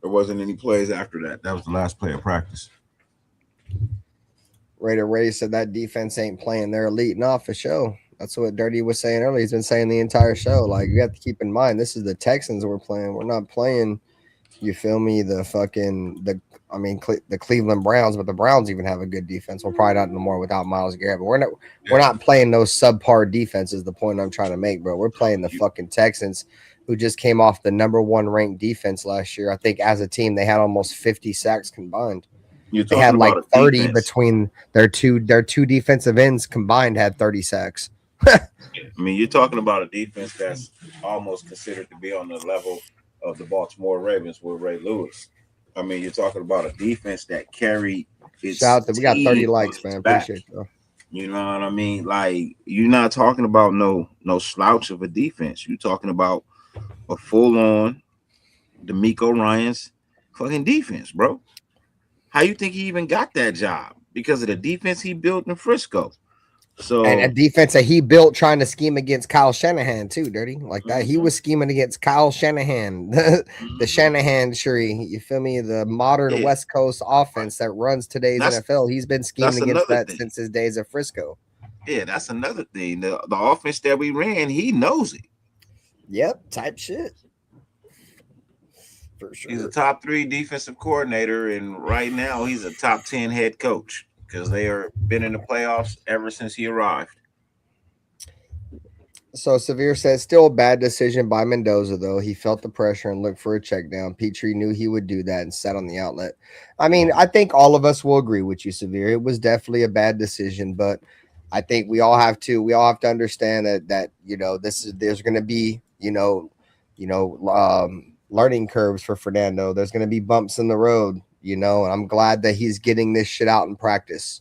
There wasn't any plays after that. That was the last play of practice. Raider Ray said that defense ain't playing their elite enough for show. That's what Dyrti was saying earlier. He's been saying the entire show. Like, you have to keep in mind, this is the Texans we're playing. We're not playing, you feel me, the Cleveland Browns, but the Browns even have a good defense. We'll probably not no more without Myles Garrett, but we're not playing those subpar defenses. The point I'm trying to make, bro. We're playing the fucking Texans, who just came off the #1 ranked defense last year. I think as a team, they had almost 50 sacks combined. They had like 30 between their two defensive ends combined had 30 sacks. I mean, you're talking about a defense that's almost considered to be on the level of the Baltimore Ravens with Ray Lewis. I mean, you're talking about a defense that carried its Shout out to, we got 30 likes, man. Appreciate you. You know what I mean? Like, you're not talking about no slouch of a defense. You're talking about a full-on D'Amico Ryans fucking defense, bro. How you think he even got that job? Because of the defense he built in Frisco. So, and a defense that he built trying to scheme against Kyle Shanahan too, Dyrti. Like that. He was scheming against Kyle Shanahan, the Shanahan tree. You feel me? The modern West Coast offense that runs today's NFL. He's been scheming against that since his days at Frisco. Yeah, that's another thing. The offense that we ran, he knows it. Yep, type shit. For sure. He's a top 3 defensive coordinator, and right now he's a top 10 head coach because they are been in the playoffs ever since he arrived. So Severe says still a bad decision by Mendoza, though. He felt the pressure and looked for a check down. Petrie knew he would do that and sat on the outlet. I mean, I think all of us will agree with you, Severe. It was definitely a bad decision, but I think we all have to understand that you know, there's going to be learning curves for Fernando. There's going to be bumps in the road, you know, and I'm glad that he's getting this shit out in practice,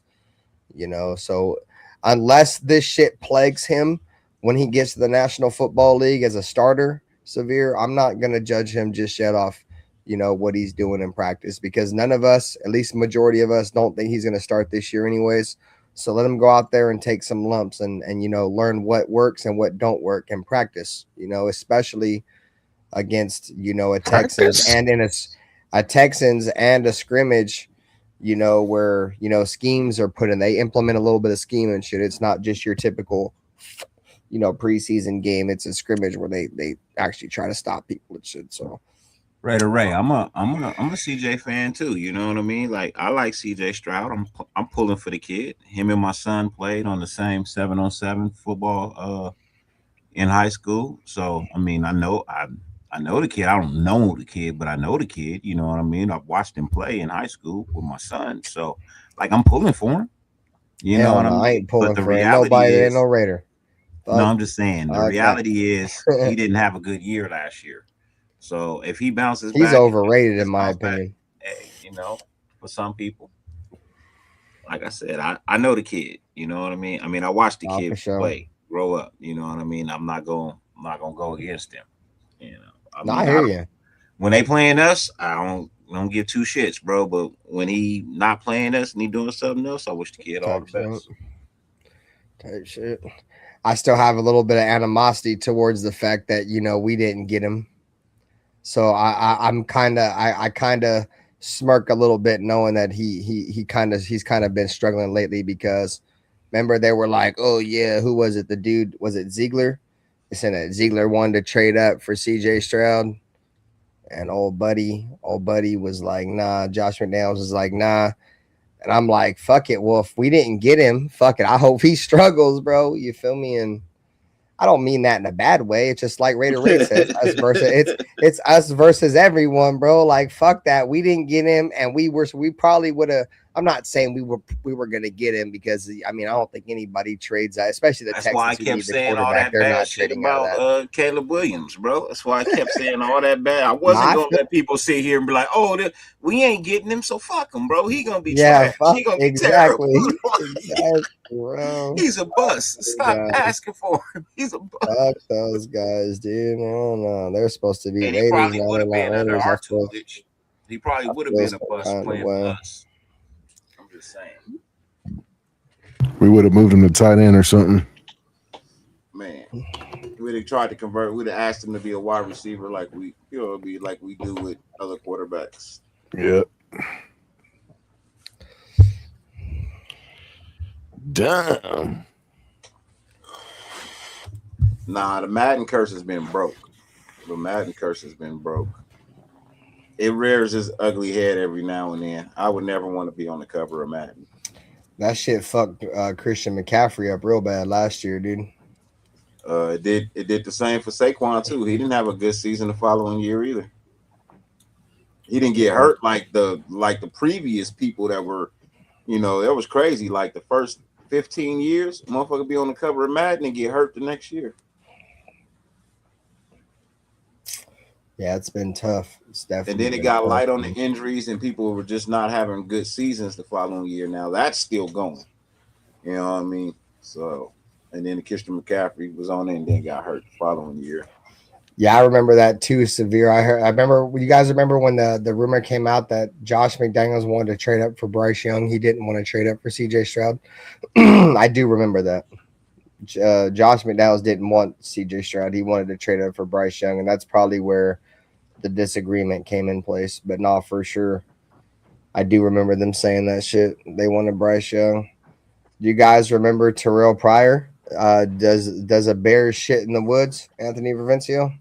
you know. So unless this shit plagues him when he gets to the National Football League as a starter, Severe, I'm not going to judge him just yet off, you know, what he's doing in practice, because none of us, at least majority of us, don't think he's going to start this year anyways. So let him go out there and take some lumps and you know, learn what works and what don't work in practice, you know, especially against, you know, a Texans and in a Texans and a scrimmage, you know, where, you know, schemes are put in. They implement a little bit of scheme and shit. It's not just your typical, you know, preseason game. It's a scrimmage where they actually try to stop people and shit. So Ray, I'm a CJ fan too. You know what I mean? Like, I like CJ Stroud. I'm pulling for the kid. Him and my son played on the same 7-on-7 football in high school. So I mean, I know the kid. I don't know the kid, but I know the kid. You know what I mean? I've watched him play in high school with my son. So like, I'm pulling for him. You know what I mean? I ain't pulling for nobody. Ain't no Raider. No, I'm just saying. The reality is he didn't have a good year last year. So if he bounces back, he's overrated in my opinion. Hey, you know, for some people, like I said, I know the kid. You know what I mean? I mean, I watched the kid play, grow up. You know what I mean? I'm not gonna go against him. You know, I hear you. When they playing us, I don't give 2 shits, bro. But when he not playing us and he doing something else, I wish the kid all the best. Type shit. I still have a little bit of animosity towards the fact that, you know, we didn't get him. So I'm kind of smirk a little bit knowing that he's kind of been struggling lately because remember they were like, oh yeah, who was it? The dude, was it Ziegler? They said that Ziegler wanted to trade up for CJ Stroud, and old buddy was like, nah. Josh McDaniels was like, nah. And I'm like, fuck it. Well, if we didn't get him, fuck it. I hope he struggles, bro. You feel me? And I don't mean that in a bad way. It's just like Raider Ray says, us versus it's us versus everyone, bro. Like fuck that. We didn't get him, and we probably would have. I'm not saying we were gonna get him because I mean I don't think anybody trades that, especially the That's Texans. why I who kept need the saying all quarterback. that They're bad not shit trading out of that. about Caleb Williams, bro. That's why I kept saying all that bad. I wasn't gonna let people sit here and be like, "Oh, we ain't getting him, so fuck him, bro. He gonna be trash. He gonna be terrible. Exactly, bro. He's a bust. Stop asking for him. He's a bust. Fuck those guys, dude. I don't know. They're supposed to be And Raiders. he probably Now would they're have not been under Raiders. our tutelage. He probably would have been a bust playing for us. I'm just saying. We would have moved him to tight end or something. Man, we'd have tried to convert. We'd have asked him to be a wide receiver like we do with other quarterbacks. Yep. Damn. Nah, the Madden curse has been broke. The Madden curse has been broke. It rears its ugly head every now and then. I would never want to be on the cover of Madden. That shit fucked Christian McCaffrey up real bad last year, dude. It did the same for Saquon too. He didn't have a good season the following year either. He didn't get hurt like the previous people that were, that was crazy. Like the first 15 years, motherfucker be on the cover of Madden and get hurt the next year. Yeah, it's been tough. It's definitely. And then it got light on the injuries, and people were just not having good seasons the following year. Now that's still going. You know what I mean? So, and then Christian McCaffrey was on it and then got hurt the following year. Yeah, I remember that too. Severe. I remember. You guys remember when the rumor came out that Josh McDaniels wanted to trade up for Bryce Young? He didn't want to trade up for CJ Stroud. I do remember that. Josh McDaniels didn't want CJ Stroud. He wanted to trade up for Bryce Young, and that's probably where the disagreement came in place. But no, for sure, I do remember them saying that shit. They wanted Bryce Young. Do you guys remember Terrell Pryor? Does a bear shit in the woods? Anthony Ravencio.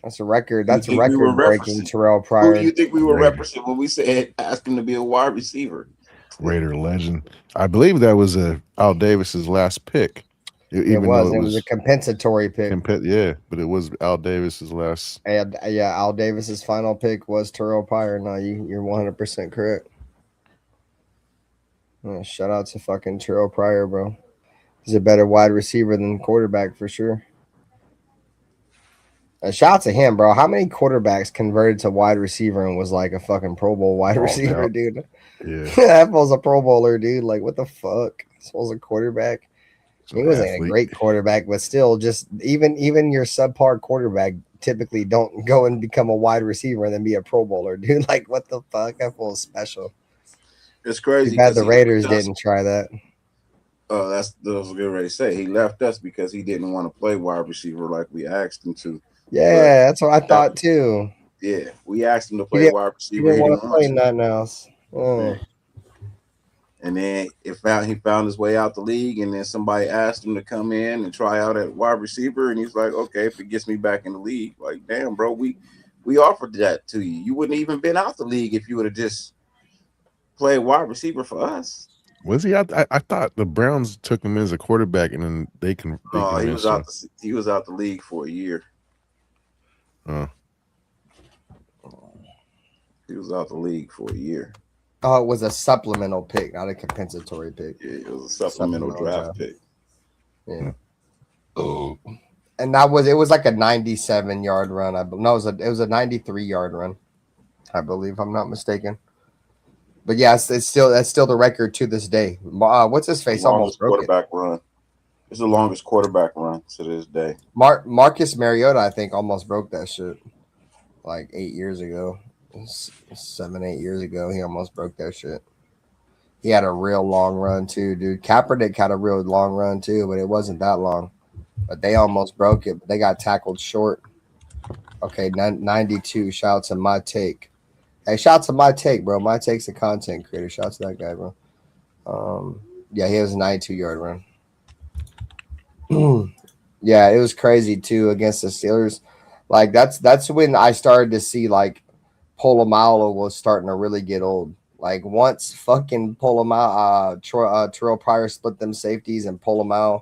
That's a record. That's a record breaking Terrell Pryor. Who do you think we were referencing when we said ask him to be a wide receiver? Raider legend. I believe that was Al Davis's last pick. It was a compensatory pick. Yeah, but it was Al Davis's last. Yeah, Al Davis's final pick was Terrell Pryor. No, you're 100% correct. Oh, shout out to fucking Terrell Pryor, bro. He's a better wide receiver than quarterback for sure. Shout out to him, bro. How many quarterbacks converted to wide receiver and was like a fucking Pro Bowl wide receiver, dude? Yeah. That was a Pro Bowler, dude. Like, what the fuck? This was a quarterback. He wasn't a great quarterback, but still, just even your subpar quarterback typically don't go and become a wide receiver and then be a Pro Bowler, dude. Like, what the fuck? That was special. It's crazy. Too bad the Raiders didn't try that. Oh, that's what I was getting ready to say. He left us because he didn't want to play wide receiver like we asked him to. Yeah, that's what I thought too. Yeah, we asked him to play wide receiver. He didn't want to play nothing else. Oh. And then he found his way out the league, and then somebody asked him to come in and try out at wide receiver, and he's like, okay, if it gets me back in the league. Like, damn, bro, we offered that to you. You wouldn't even been out the league if you would have just played wide receiver for us. Was he out? I thought the Browns took him as a quarterback, and then they can. No, he was out. He was out the league for a year. He was out the league for a year. Oh, it was a supplemental pick, not a compensatory pick. Yeah, it was a supplemental draft pick. Yeah. Oh. And it was like a 97-yard run. No, it was a 93-yard run, I believe, if I'm not mistaken. But yes, that's still the record to this day. What's his face? Almost broke quarterback run. It's the longest quarterback run to this day. Marcus Mariota, I think, almost broke that shit like 8 years ago. 7-8 years ago, he almost broke that shit. He had a real long run too, dude. Kaepernick had a real long run too, but it wasn't that long. but they almost broke it. But they got tackled short. Okay, 92. Shout out to My Take. Hey, shout out to My Take, bro. My Take's a content creator. Shout out to that guy, bro. Yeah, he was a 92-yard run. Yeah, it was crazy too against the Steelers. Like that's when I started to see like Polamalu was starting to really get old. Like once fucking Terrell Pryor split them safeties and Polamalu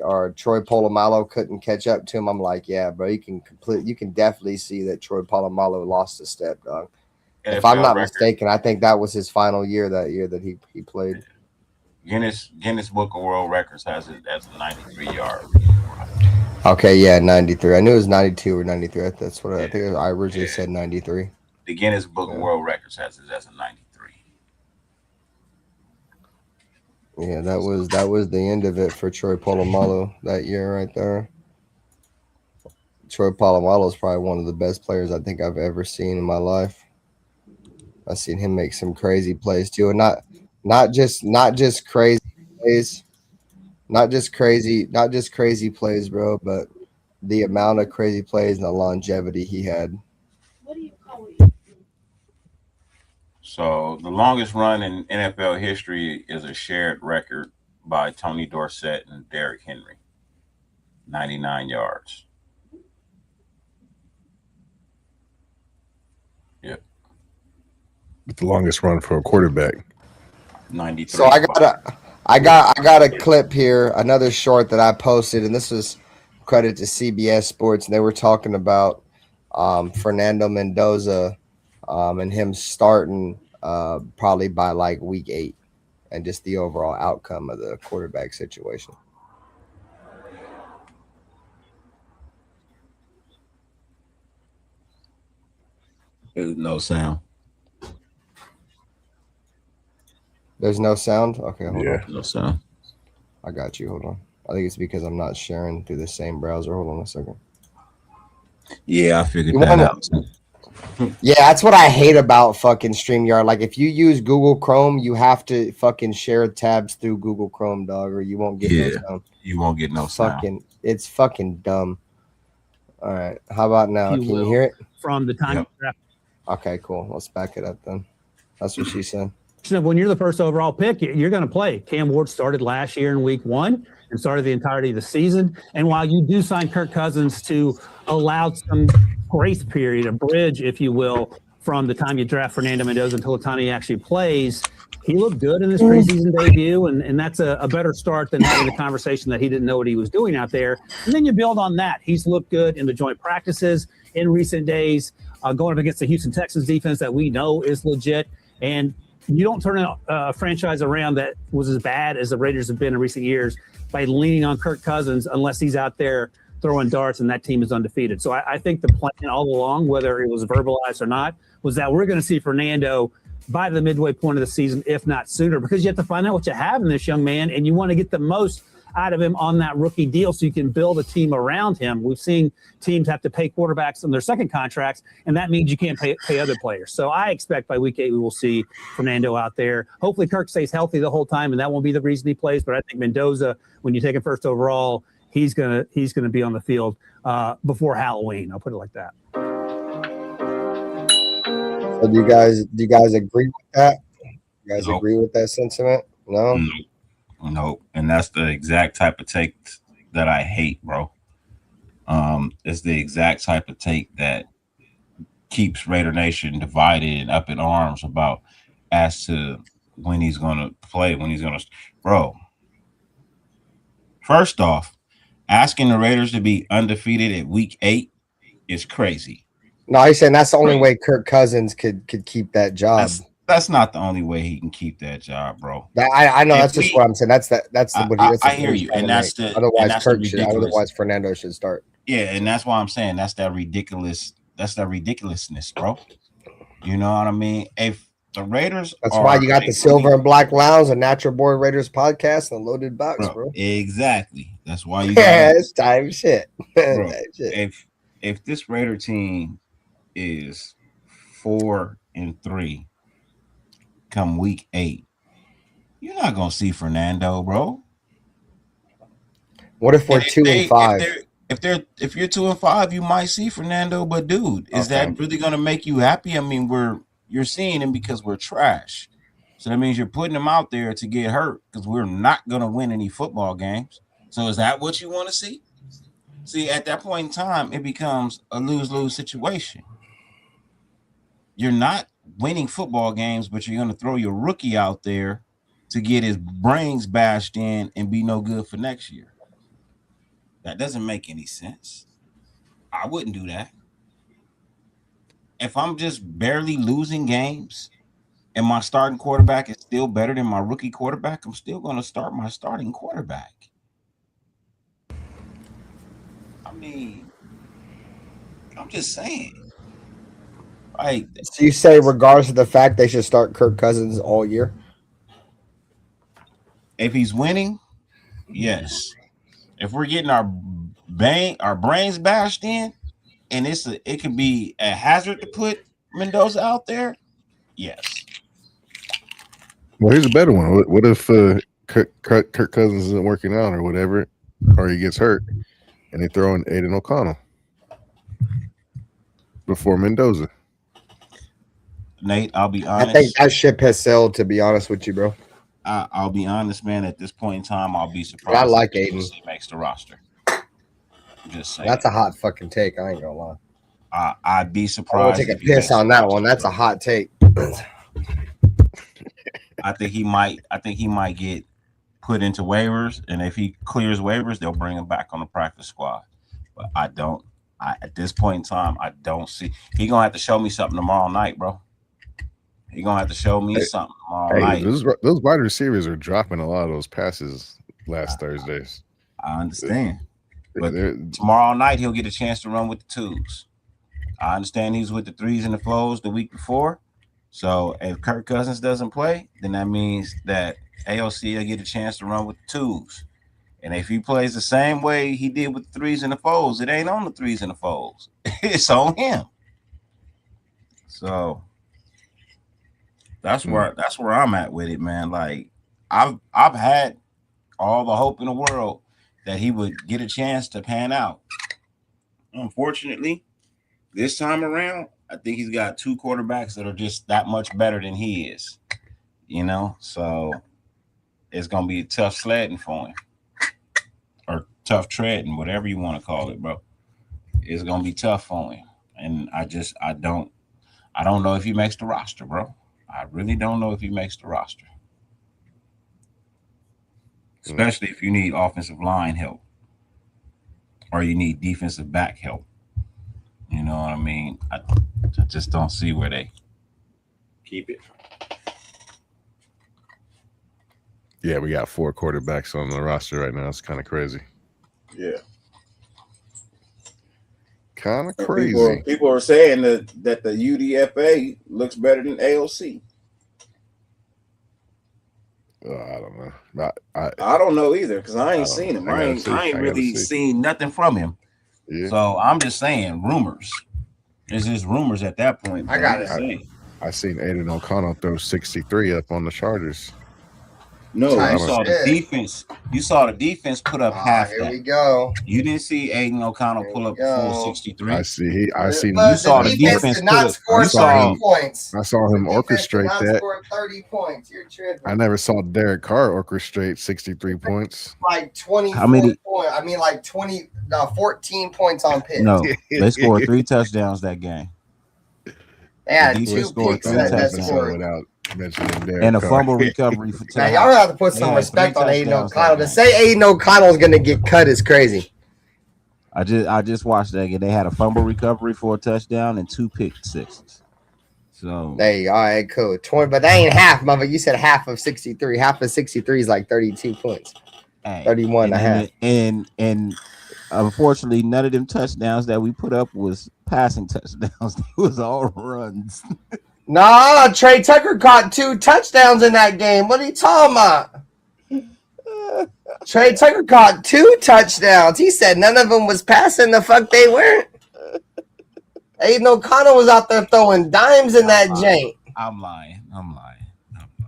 or Troy Polamalu couldn't catch up to him. I'm like, yeah, bro, you can definitely see that Troy Polamalu lost a step, dog. If I'm not mistaken, I think that was his final year that he played. Guinness Book of World Records has it as a 93-yard. Okay, yeah, 93. I knew it was 92 or 93. That's what I think. I originally said 93. The Guinness Book of World Records has it as a 93. Yeah, that was the end of it for Troy Polamalu that year right there. Troy Polamalu is probably one of the best players I think I've ever seen in my life. I've seen him make some crazy plays too, and not just crazy plays, not just crazy plays, bro, but the amount of crazy plays and the longevity he had. What do you call it? So the longest run in NFL history is a shared record by Tony Dorsett and Derrick Henry, 99 yards. Yep. The longest run for a quarterback. 93. So I got a clip here, another short that I posted, and this was credit to CBS Sports, and they were talking about Fernando Mendoza and him starting probably by like week 8, and just the overall outcome of the quarterback situation. There's no sound. There's no sound? Okay, hold on. No sound. I got you. Hold on. I think it's because I'm not sharing through the same browser. Hold on a second. Yeah, I figured that out. Yeah, that's what I hate about fucking StreamYard. Like, if you use Google Chrome, you have to fucking share tabs through Google Chrome, dog, or you won't get no sound. You won't get no sound. It's fucking dumb. All right. How about now? Can you hear it? From the time. Yep. Okay, cool. Let's back it up then. That's what she said. When you're the first overall pick, you're going to play. Cam Ward started last year in week 1 and started the entirety of the season. And while you do sign Kirk Cousins to allow some grace period, a bridge, if you will, from the time you draft Fernando Mendoza until the time he actually plays, he looked good in his preseason debut, and that's a better start than having the conversation that he didn't know what he was doing out there. And then you build on that. He's looked good in the joint practices in recent days, going up against the Houston Texans defense that we know is legit. And you don't turn a franchise around that was as bad as the Raiders have been in recent years by leaning on Kirk Cousins unless he's out there throwing darts and that team is undefeated. So I think the plan all along, whether it was verbalized or not, was that we're going to see Fernando by the midway point of the season, if not sooner, because you have to find out what you have in this young man and you want to get the most out of him on that rookie deal so you can build a team around him. We've seen teams have to pay quarterbacks on their second contracts, and that means you can't pay other players. So I expect by week 8 we will see Fernando out there. Hopefully Kirk stays healthy the whole time, and that won't be the reason he plays. But I think Mendoza, when you take him first overall, he's gonna be on the field before Halloween. I'll put it like that. So do you guys agree with that? You guys agree with that sentiment? No? Nope. And that's the exact type of take that I hate, bro. It's the exact type of take that keeps Raider Nation divided and up in arms about as to when he's going to play, when he's going to. Bro, first off, asking the Raiders to be undefeated at week 8 is crazy. No, he's saying that's the only way Kirk Cousins could keep that job. That's not the only way he can keep that job, bro. I know that's just what I'm saying. I hear you, and that's the otherwise Fernando should start. Yeah, and that's why I'm saying that's that ridiculousness, bro. You know what I mean? If the Raiders, that's why you got the Silver and Black Lounge, a Natural Born Raiders podcast, and a Loaded Box, bro. Exactly. That's why you. It's time shit. Bro, if this Raider team is 4-3. Come week 8, you're not gonna see Fernando, bro. What if we're 2-5? If you're 2-5, you might see Fernando. But dude, is that really going to make you happy? I mean, you're seeing him because we're trash. So that means you're putting him out there to get hurt because we're not going to win any football games. So is that what you want to see? See, at that point in time, it becomes a lose-lose situation. You're not winning football games, but you're going to throw your rookie out there to get his brains bashed in and be no good for next year. That doesn't make any sense. I wouldn't do that. If I'm just barely losing games and my starting quarterback is still better than my rookie quarterback, I'm still going to start my starting quarterback. I mean, I'm just saying. Like, So you say, regardless of the fact, they should start Kirk Cousins all year? If he's winning, yes. If we're getting our brains bashed in, and it could be a hazard to put Mendoza out there, yes. Well, here's a better one. What if Kirk Cousins isn't working out or whatever, or he gets hurt, and they throw in Aiden O'Connell before Mendoza? Nate, I'll be honest. I think that ship has sailed, to be honest with you, bro. I'll be honest, man. At this point in time, I'll be surprised. I like Aiden. He makes the roster. I'm just saying. That's a hot fucking take. I ain't gonna lie. I'd be surprised. I'll take a piss on that one. That's a hot take. I think he might get put into waivers, and if he clears waivers, they'll bring him back on the practice squad. But at this point in time, I don't see. He gonna have to show me something tomorrow night, bro. He gonna have to show me something tomorrow night. Those wide receivers are dropping a lot of those passes last Thursdays. I understand. But tomorrow night, he'll get a chance to run with the twos. I understand he's with the threes and the flows the week before. So if Kirk Cousins doesn't play, then that means that AOC will get a chance to run with the twos. And if he plays the same way he did with the threes and the fours, it ain't on the threes and the fours. It's on him. So that's where I'm at with it, man. Like I've had all the hope in the world that he would get a chance to pan out. Unfortunately, this time around, I think he's got two quarterbacks that are just that much better than he is. You know, so it's gonna be tough sledding for him. Or tough treading, whatever you want to call it, bro. It's gonna be tough for him. And I don't know if he makes the roster, bro. I really don't know if he makes the roster. Especially if you need offensive line help or you need defensive back help. You know what I mean? I just don't see where they keep it. Yeah, we got 4 quarterbacks on the roster right now. It's kind of crazy. Yeah. Kind of crazy. People are saying that the UDFA looks better than AOC. I don't know. I don't know either because I ain't seen him. I ain't really seen nothing from him. Yeah. So I'm just saying rumors. It's just rumors at that point. I got it. I seen Aiden O'Connell throw 63 up on the Chargers. No, you saw the defense. You saw the defense put up half here that. We go. You didn't see Aiden O'Connell pull up the full 63. I see. You saw the defense did not score 30 points. I saw him orchestrate that. Score 30 points. You're tripping. I never saw Derek Carr orchestrate 63 points. Like 20. How many? I mean, like 14 points on Pitt. No, they scored 3 touchdowns that game. Yeah, 2 picks that scored. Without mentioning Derek and a Carr. fumble recovery for now, y'all have to put some respect on Aiden O'Connell. To say Aiden O'Connell is going to get cut is crazy. I just watched that game. They had a fumble recovery for a touchdown and 2 pick sixes. So hey, all right, cool. 20, but that ain't half, mother. You said half of 63. Half of 63 is like 32 points. 31 and a half. And unfortunately, none of them touchdowns that we put up was passing touchdowns. It was all runs. No, Trey Tucker caught 2 touchdowns in that game. What are you talking about? Trey Tucker caught 2 touchdowns. He said none of them was passing. The fuck they weren't. Aiden O'Connell was out there throwing dimes in that jank. I'm lying.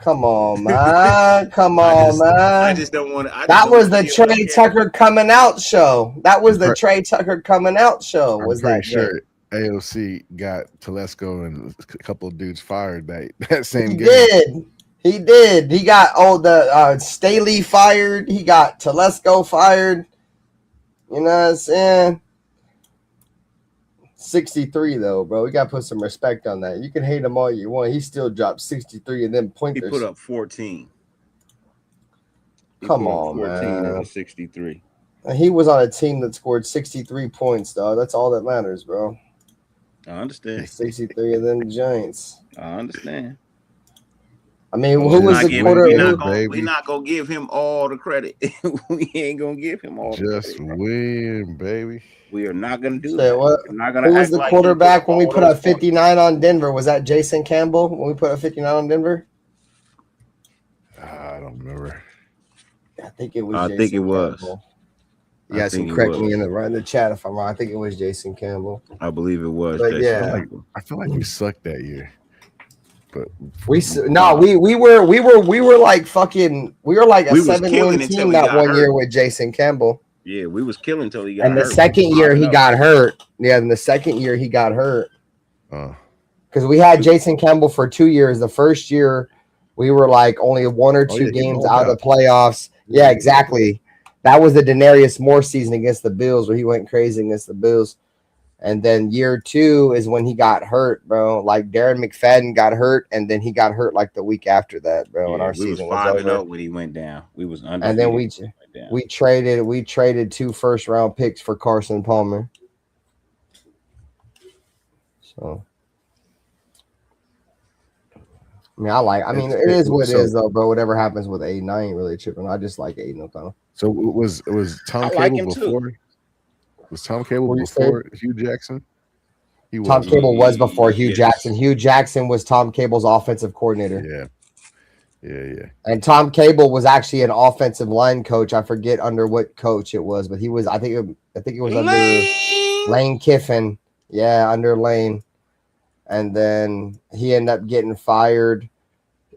Come on, man. Come on, man. I just don't want to. That was the Trey Tucker coming out show. That was the Trey Tucker coming out show. Was that sure AOC got Telesco and a couple of dudes fired that same game. He did. He got the Staley fired. He got Telesco fired. You know what I'm saying? 63 though, bro. We gotta put some respect on that. You can hate him all you want. He still dropped 63 and then pointers. He put up 14. Come on, 14 man. And 63. And he was on a team that scored 63 points, dog. That's all that matters, bro. I understand. 63 of them Giants. I understand. I mean, who was the quarter? We're not gonna give him all the credit. We ain't gonna give him all. Just win, baby. We are not gonna do that. What? We're not gonna. Who was the quarterback when we put up 59 on Denver? Was that Jason Campbell when we put up 59 on Denver? I don't remember. I think it was. I think it was. You guys can correct me in the chat if I'm wrong. I think it was Jason Campbell. I believe it was. But yeah, I feel like we sucked that year. But we were like fucking. We were like a 7-win team that one year with Jason Campbell. Yeah, we was killing until he got hurt. And the second year he got hurt. Yeah, and the second year he got hurt. Because we had Jason Campbell for 2 years. The first year we were like only 1 or 2 games out of the playoffs. Yeah, exactly. That was the Denarius Moore season against the Bills where he went crazy against the Bills. And then year 2 is when he got hurt, bro. Like Darren McFadden got hurt, and then he got hurt like the week after that, bro. And our season was over. When he went down, we was under. And then we traded 2 first-round picks for Carson Palmer. So, I mean, it is what it is, though, bro. Whatever happens with Aiden, I ain't really tripping. I just like Aiden O'Connell. So it was Tom Cable before. Was Tom Cable before Hugh Jackson? Tom Cable was before Hugh Jackson. Hugh Jackson was Tom Cable's offensive coordinator. Yeah. And Tom Cable was actually an offensive line coach. I forget under what coach it was, but he was. I think it was under Lane Kiffin. Yeah, under Lane. And then he ended up getting fired.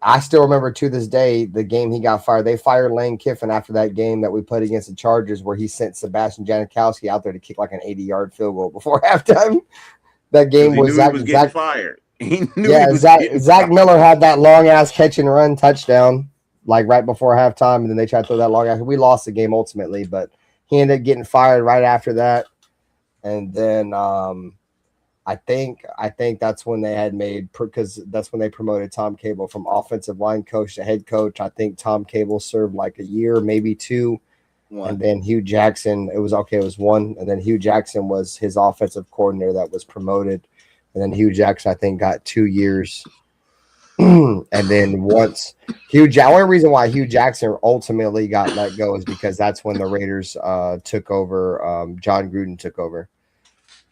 I still remember to this day the game he got fired. They fired Lane Kiffin after that game that we played against the Chargers where he sent Sebastian Janikowski out there to kick like an 80-yard field goal before halftime. That game was Zach fired. Zach Miller had that long-ass catch and run touchdown like right before halftime, and then they tried to throw that long ass. We lost the game ultimately, but he ended up getting fired right after that. And then I think that's when they had because that's when they promoted Tom Cable from offensive line coach to head coach. I think Tom Cable served like a year, maybe 2. And then Hugh Jackson, it was 1. And then Hugh Jackson was his offensive coordinator that was promoted. And then Hugh Jackson, I think, got 2 years. And then once only reason why Hugh Jackson ultimately got let go is because that's when the Raiders took over. John Gruden took over.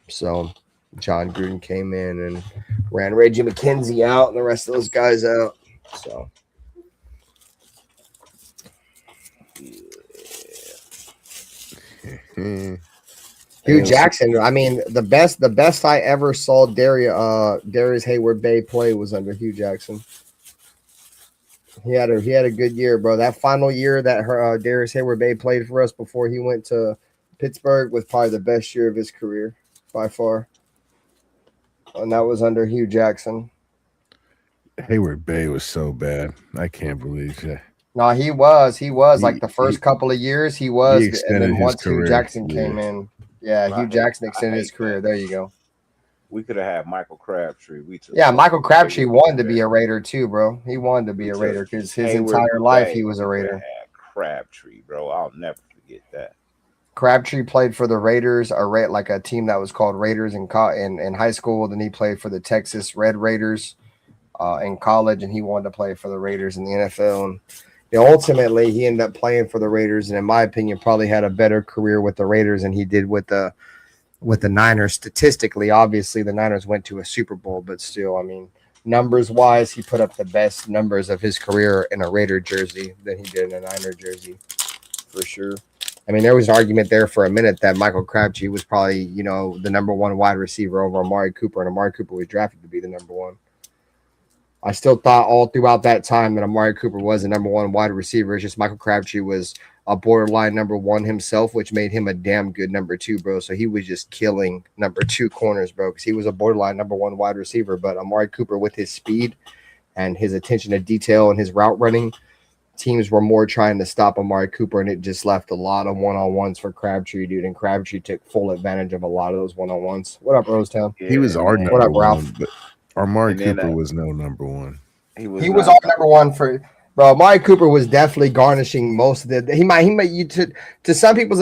So John Gruden came in and ran Reggie McKenzie out and the rest of those guys out. So Hugh Jackson, I mean, the best I ever saw Darius Hayward-Bay play was under Hugh Jackson. He had a good year, bro. That final year that Darius Hayward-Bay played for us before he went to Pittsburgh was probably the best year of his career by far. And that was under Hugh Jackson. Hayward-Bay was so bad. I can't believe that. No, he was like the first couple of years he was, and then once Hugh Jackson came in, Hugh Jackson extended his career. There you go. We could have had Michael Crabtree. Michael Crabtree wanted to be a Raider too, bro. He wanted to be a Raider because his entire life he was a Raider. Crabtree, bro. I'll never forget that. Crabtree played for the Raiders, like a team that was called Raiders in high school. Then he played for the Texas Red Raiders in college, and he wanted to play for the Raiders in the NFL. And ultimately, he ended up playing for the Raiders, and in my opinion, probably had a better career with the Raiders than he did with the Niners. Statistically, obviously, the Niners went to a Super Bowl, but still, I mean, numbers-wise, he put up the best numbers of his career in a Raider jersey than he did in a Niner jersey, for sure. I mean, there was an argument there for a minute that Michael Crabtree was probably, the number 1 wide receiver over Amari Cooper, and Amari Cooper was drafted to be the number 1. I still thought all throughout that time that Amari Cooper was the number one wide receiver. It's just Michael Crabtree was a borderline number one himself, which made him a damn good number two, bro. So he was just killing number two corners, bro, because he was a borderline number one wide receiver. But Amari Cooper, with his speed and his attention to detail and his route running, teams were more trying to stop Amari Cooper, and it just left a lot of one-on-ones for Crabtree, dude. And Crabtree took full advantage of a lot of those one-on-ones. What up, Rosetown? He was our number What up, Ralph? one, but Amari Cooper was no number one. He was our number one for, bro. Amari Cooper was definitely garnishing most of the. He might you to some people's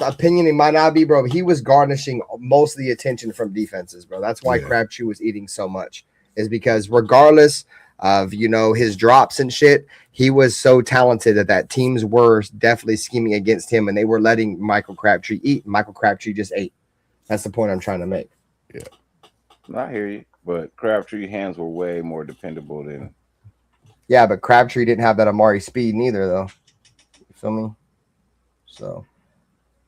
opinion, it might not be, bro. But he was garnishing most of the attention from defenses, bro. That's why Crabtree was eating so much, is because regardless of his drops and shit, he was so talented that teams were definitely scheming against him, and they were letting Michael Crabtree eat. Michael Crabtree just ate. That's the point I'm trying to make. Yeah, I hear you, but Crabtree hands were way more dependable than. Yeah, but Crabtree didn't have that Amari speed neither, though. You feel me? So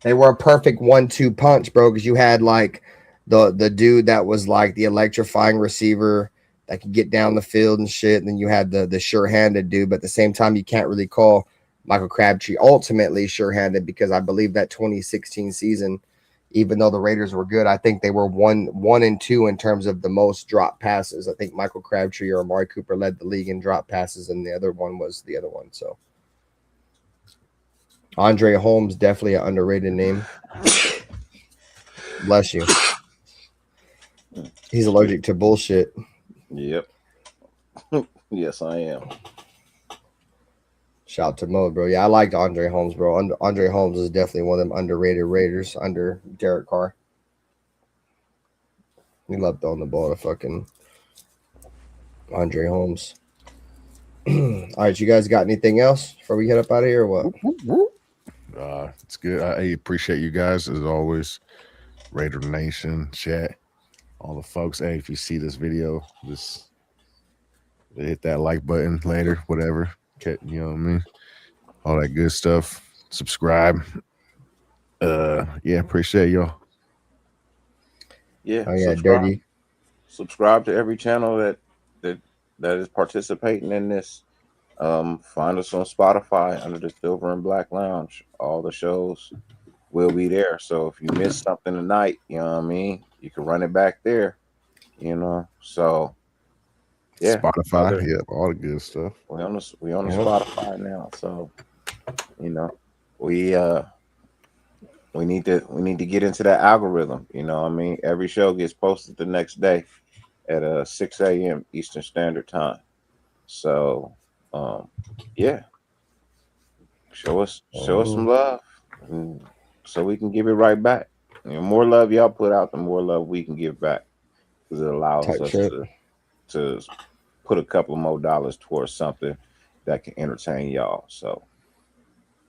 they were a perfect 1-2 punch, bro, because you had like the dude that was like the electrifying receiver that could get down the field and shit. And then you had the sure-handed dude, but at the same time, you can't really call Michael Crabtree ultimately sure-handed, because I believe that 2016 season, even though the Raiders were good, I think they were 1 and 2 in terms of the most drop passes. I think Michael Crabtree or Amari Cooper led the league in drop passes, and the other one was the other one. So Andre Holmes, definitely an underrated name. Bless you. He's allergic to bullshit. Yep. Yes, I am. Shout out to Mo, bro. Yeah, I liked Andre Holmes, bro. Andre Holmes is definitely one of them underrated Raiders under Derek Carr. He loved throwing the ball to fucking Andre Holmes. All right, you guys got anything else before we get up out of here or what? It's good. I appreciate you guys as always. Raider Nation, chat, all the folks. Hey, if you see this video, just hit that like button later, whatever. You know what I mean? All that good stuff. Subscribe. Yeah, appreciate y'all. Yeah, oh yeah, Dyrti. Subscribe to every channel that is participating in this. Find us on Spotify under the Silver and Black Lounge. All the shows will be there. So if you missed something tonight, you know what I mean, you can run it back there. So yeah, Spotify, all the good stuff. We on the Spotify now, so we need to get into that algorithm. You know what I mean? Every show gets posted the next day at 6 a.m. Eastern Standard Time. So yeah, show us some love, so we can give it right back. The more love y'all put out, the more love we can give back, because it allows us to put a couple more dollars towards something that can entertain y'all. So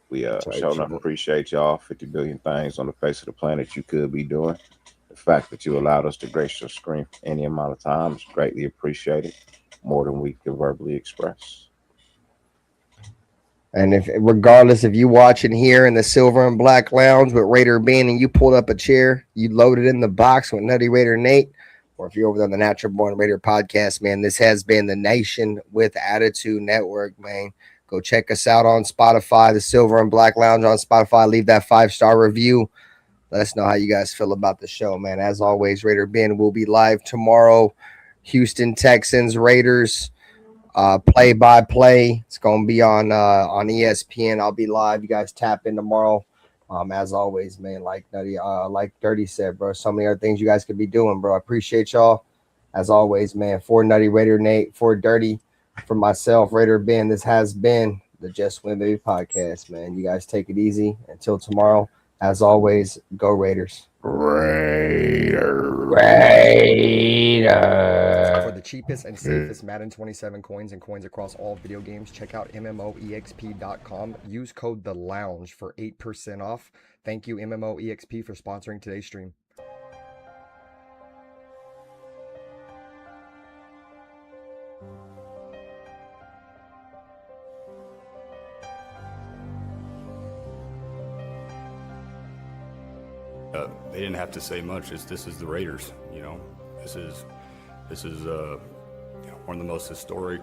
we sure enough appreciate y'all. 50 billion things on the face of the planet you could be doing. The fact that you allowed us to grace your screen for any amount of time is greatly appreciated, more than we can verbally express. And regardless if you watching here in the Silver and Black Lounge with Raider Ben and you pulled up a chair, you loaded in the box with Nutty Raider Nate, or if you're over there on the Natural Born Raider podcast, man, this has been the Nation with Attitude Network, man. Go check us out on Spotify, the Silver and Black Lounge on Spotify. Leave that 5-star review. Let us know how you guys feel about the show, man. As always, Raider Ben will be live tomorrow. Houston Texans, Raiders, play-by-play. It's going to be on ESPN. I'll be live. You guys tap in tomorrow. As always, man, like Nutty, like Dyrti said, bro, so many other things you guys could be doing, bro. I appreciate y'all. As always, man, for Nutty, Raider Nate, for Dyrti, for myself, Raider Ben, this has been the Just Win Baby podcast, man. You guys take it easy. Until tomorrow, as always, go Raiders. Raiders. For the cheapest and safest Madden 27 coins and coins across all video games, check out MMOexp.com. Use code The Lounge for 8% off. Thank you, MMOexp, for sponsoring today's stream. They didn't have to say much. This is the Raiders, This is one of the most historic,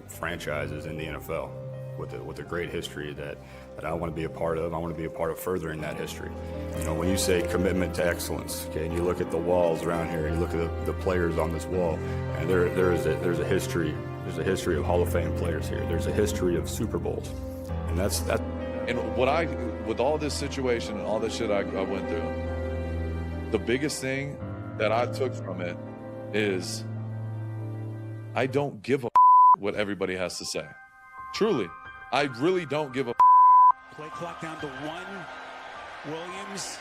franchises in the NFL with a great history that I want to be a part of. I want to be a part of furthering that history. When you say commitment to excellence, okay, and you look at the walls around here, and you look at the players on this wall, and there's a history. There's a history of Hall of Fame players here. There's a history of Super Bowls, and that's. And with all this situation and all this shit I went through, the biggest thing that I took from it is I don't give a what everybody has to say. Truly, I really don't give a. Play clock down to 1. Williams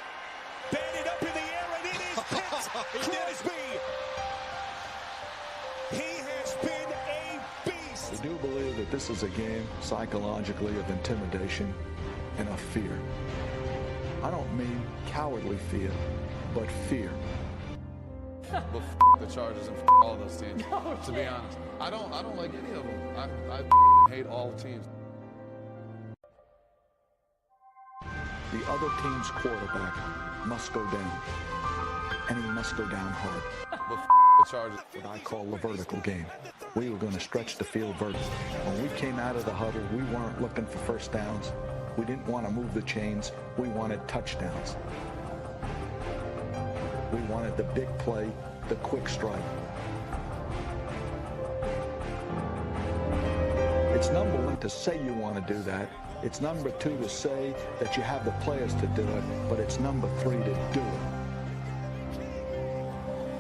batted up in the air, and it is picked. Crosby. He has been a beast. We do believe that this is a game psychologically of intimidation and of fear. I don't mean cowardly fear, but fear. But the Chargers and all those teams. To be honest, I don't like any of them. I hate all teams. The other team's quarterback must go down, and he must go down hard. But the Chargers. What I call the vertical game. We were going to stretch the field vertical. When we came out of the huddle, we weren't looking for first downs. We didn't want to move the chains. We wanted touchdowns. We wanted the big play, the quick strike. It's number one to say you want to do that. It's number two to say that you have the players to do it, but it's number three to do it.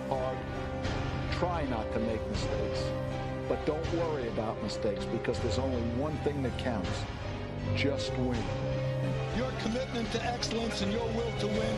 Hard. Try not to make mistakes, but don't worry about mistakes because there's only one thing that counts. Just win. Your commitment to excellence and your will to win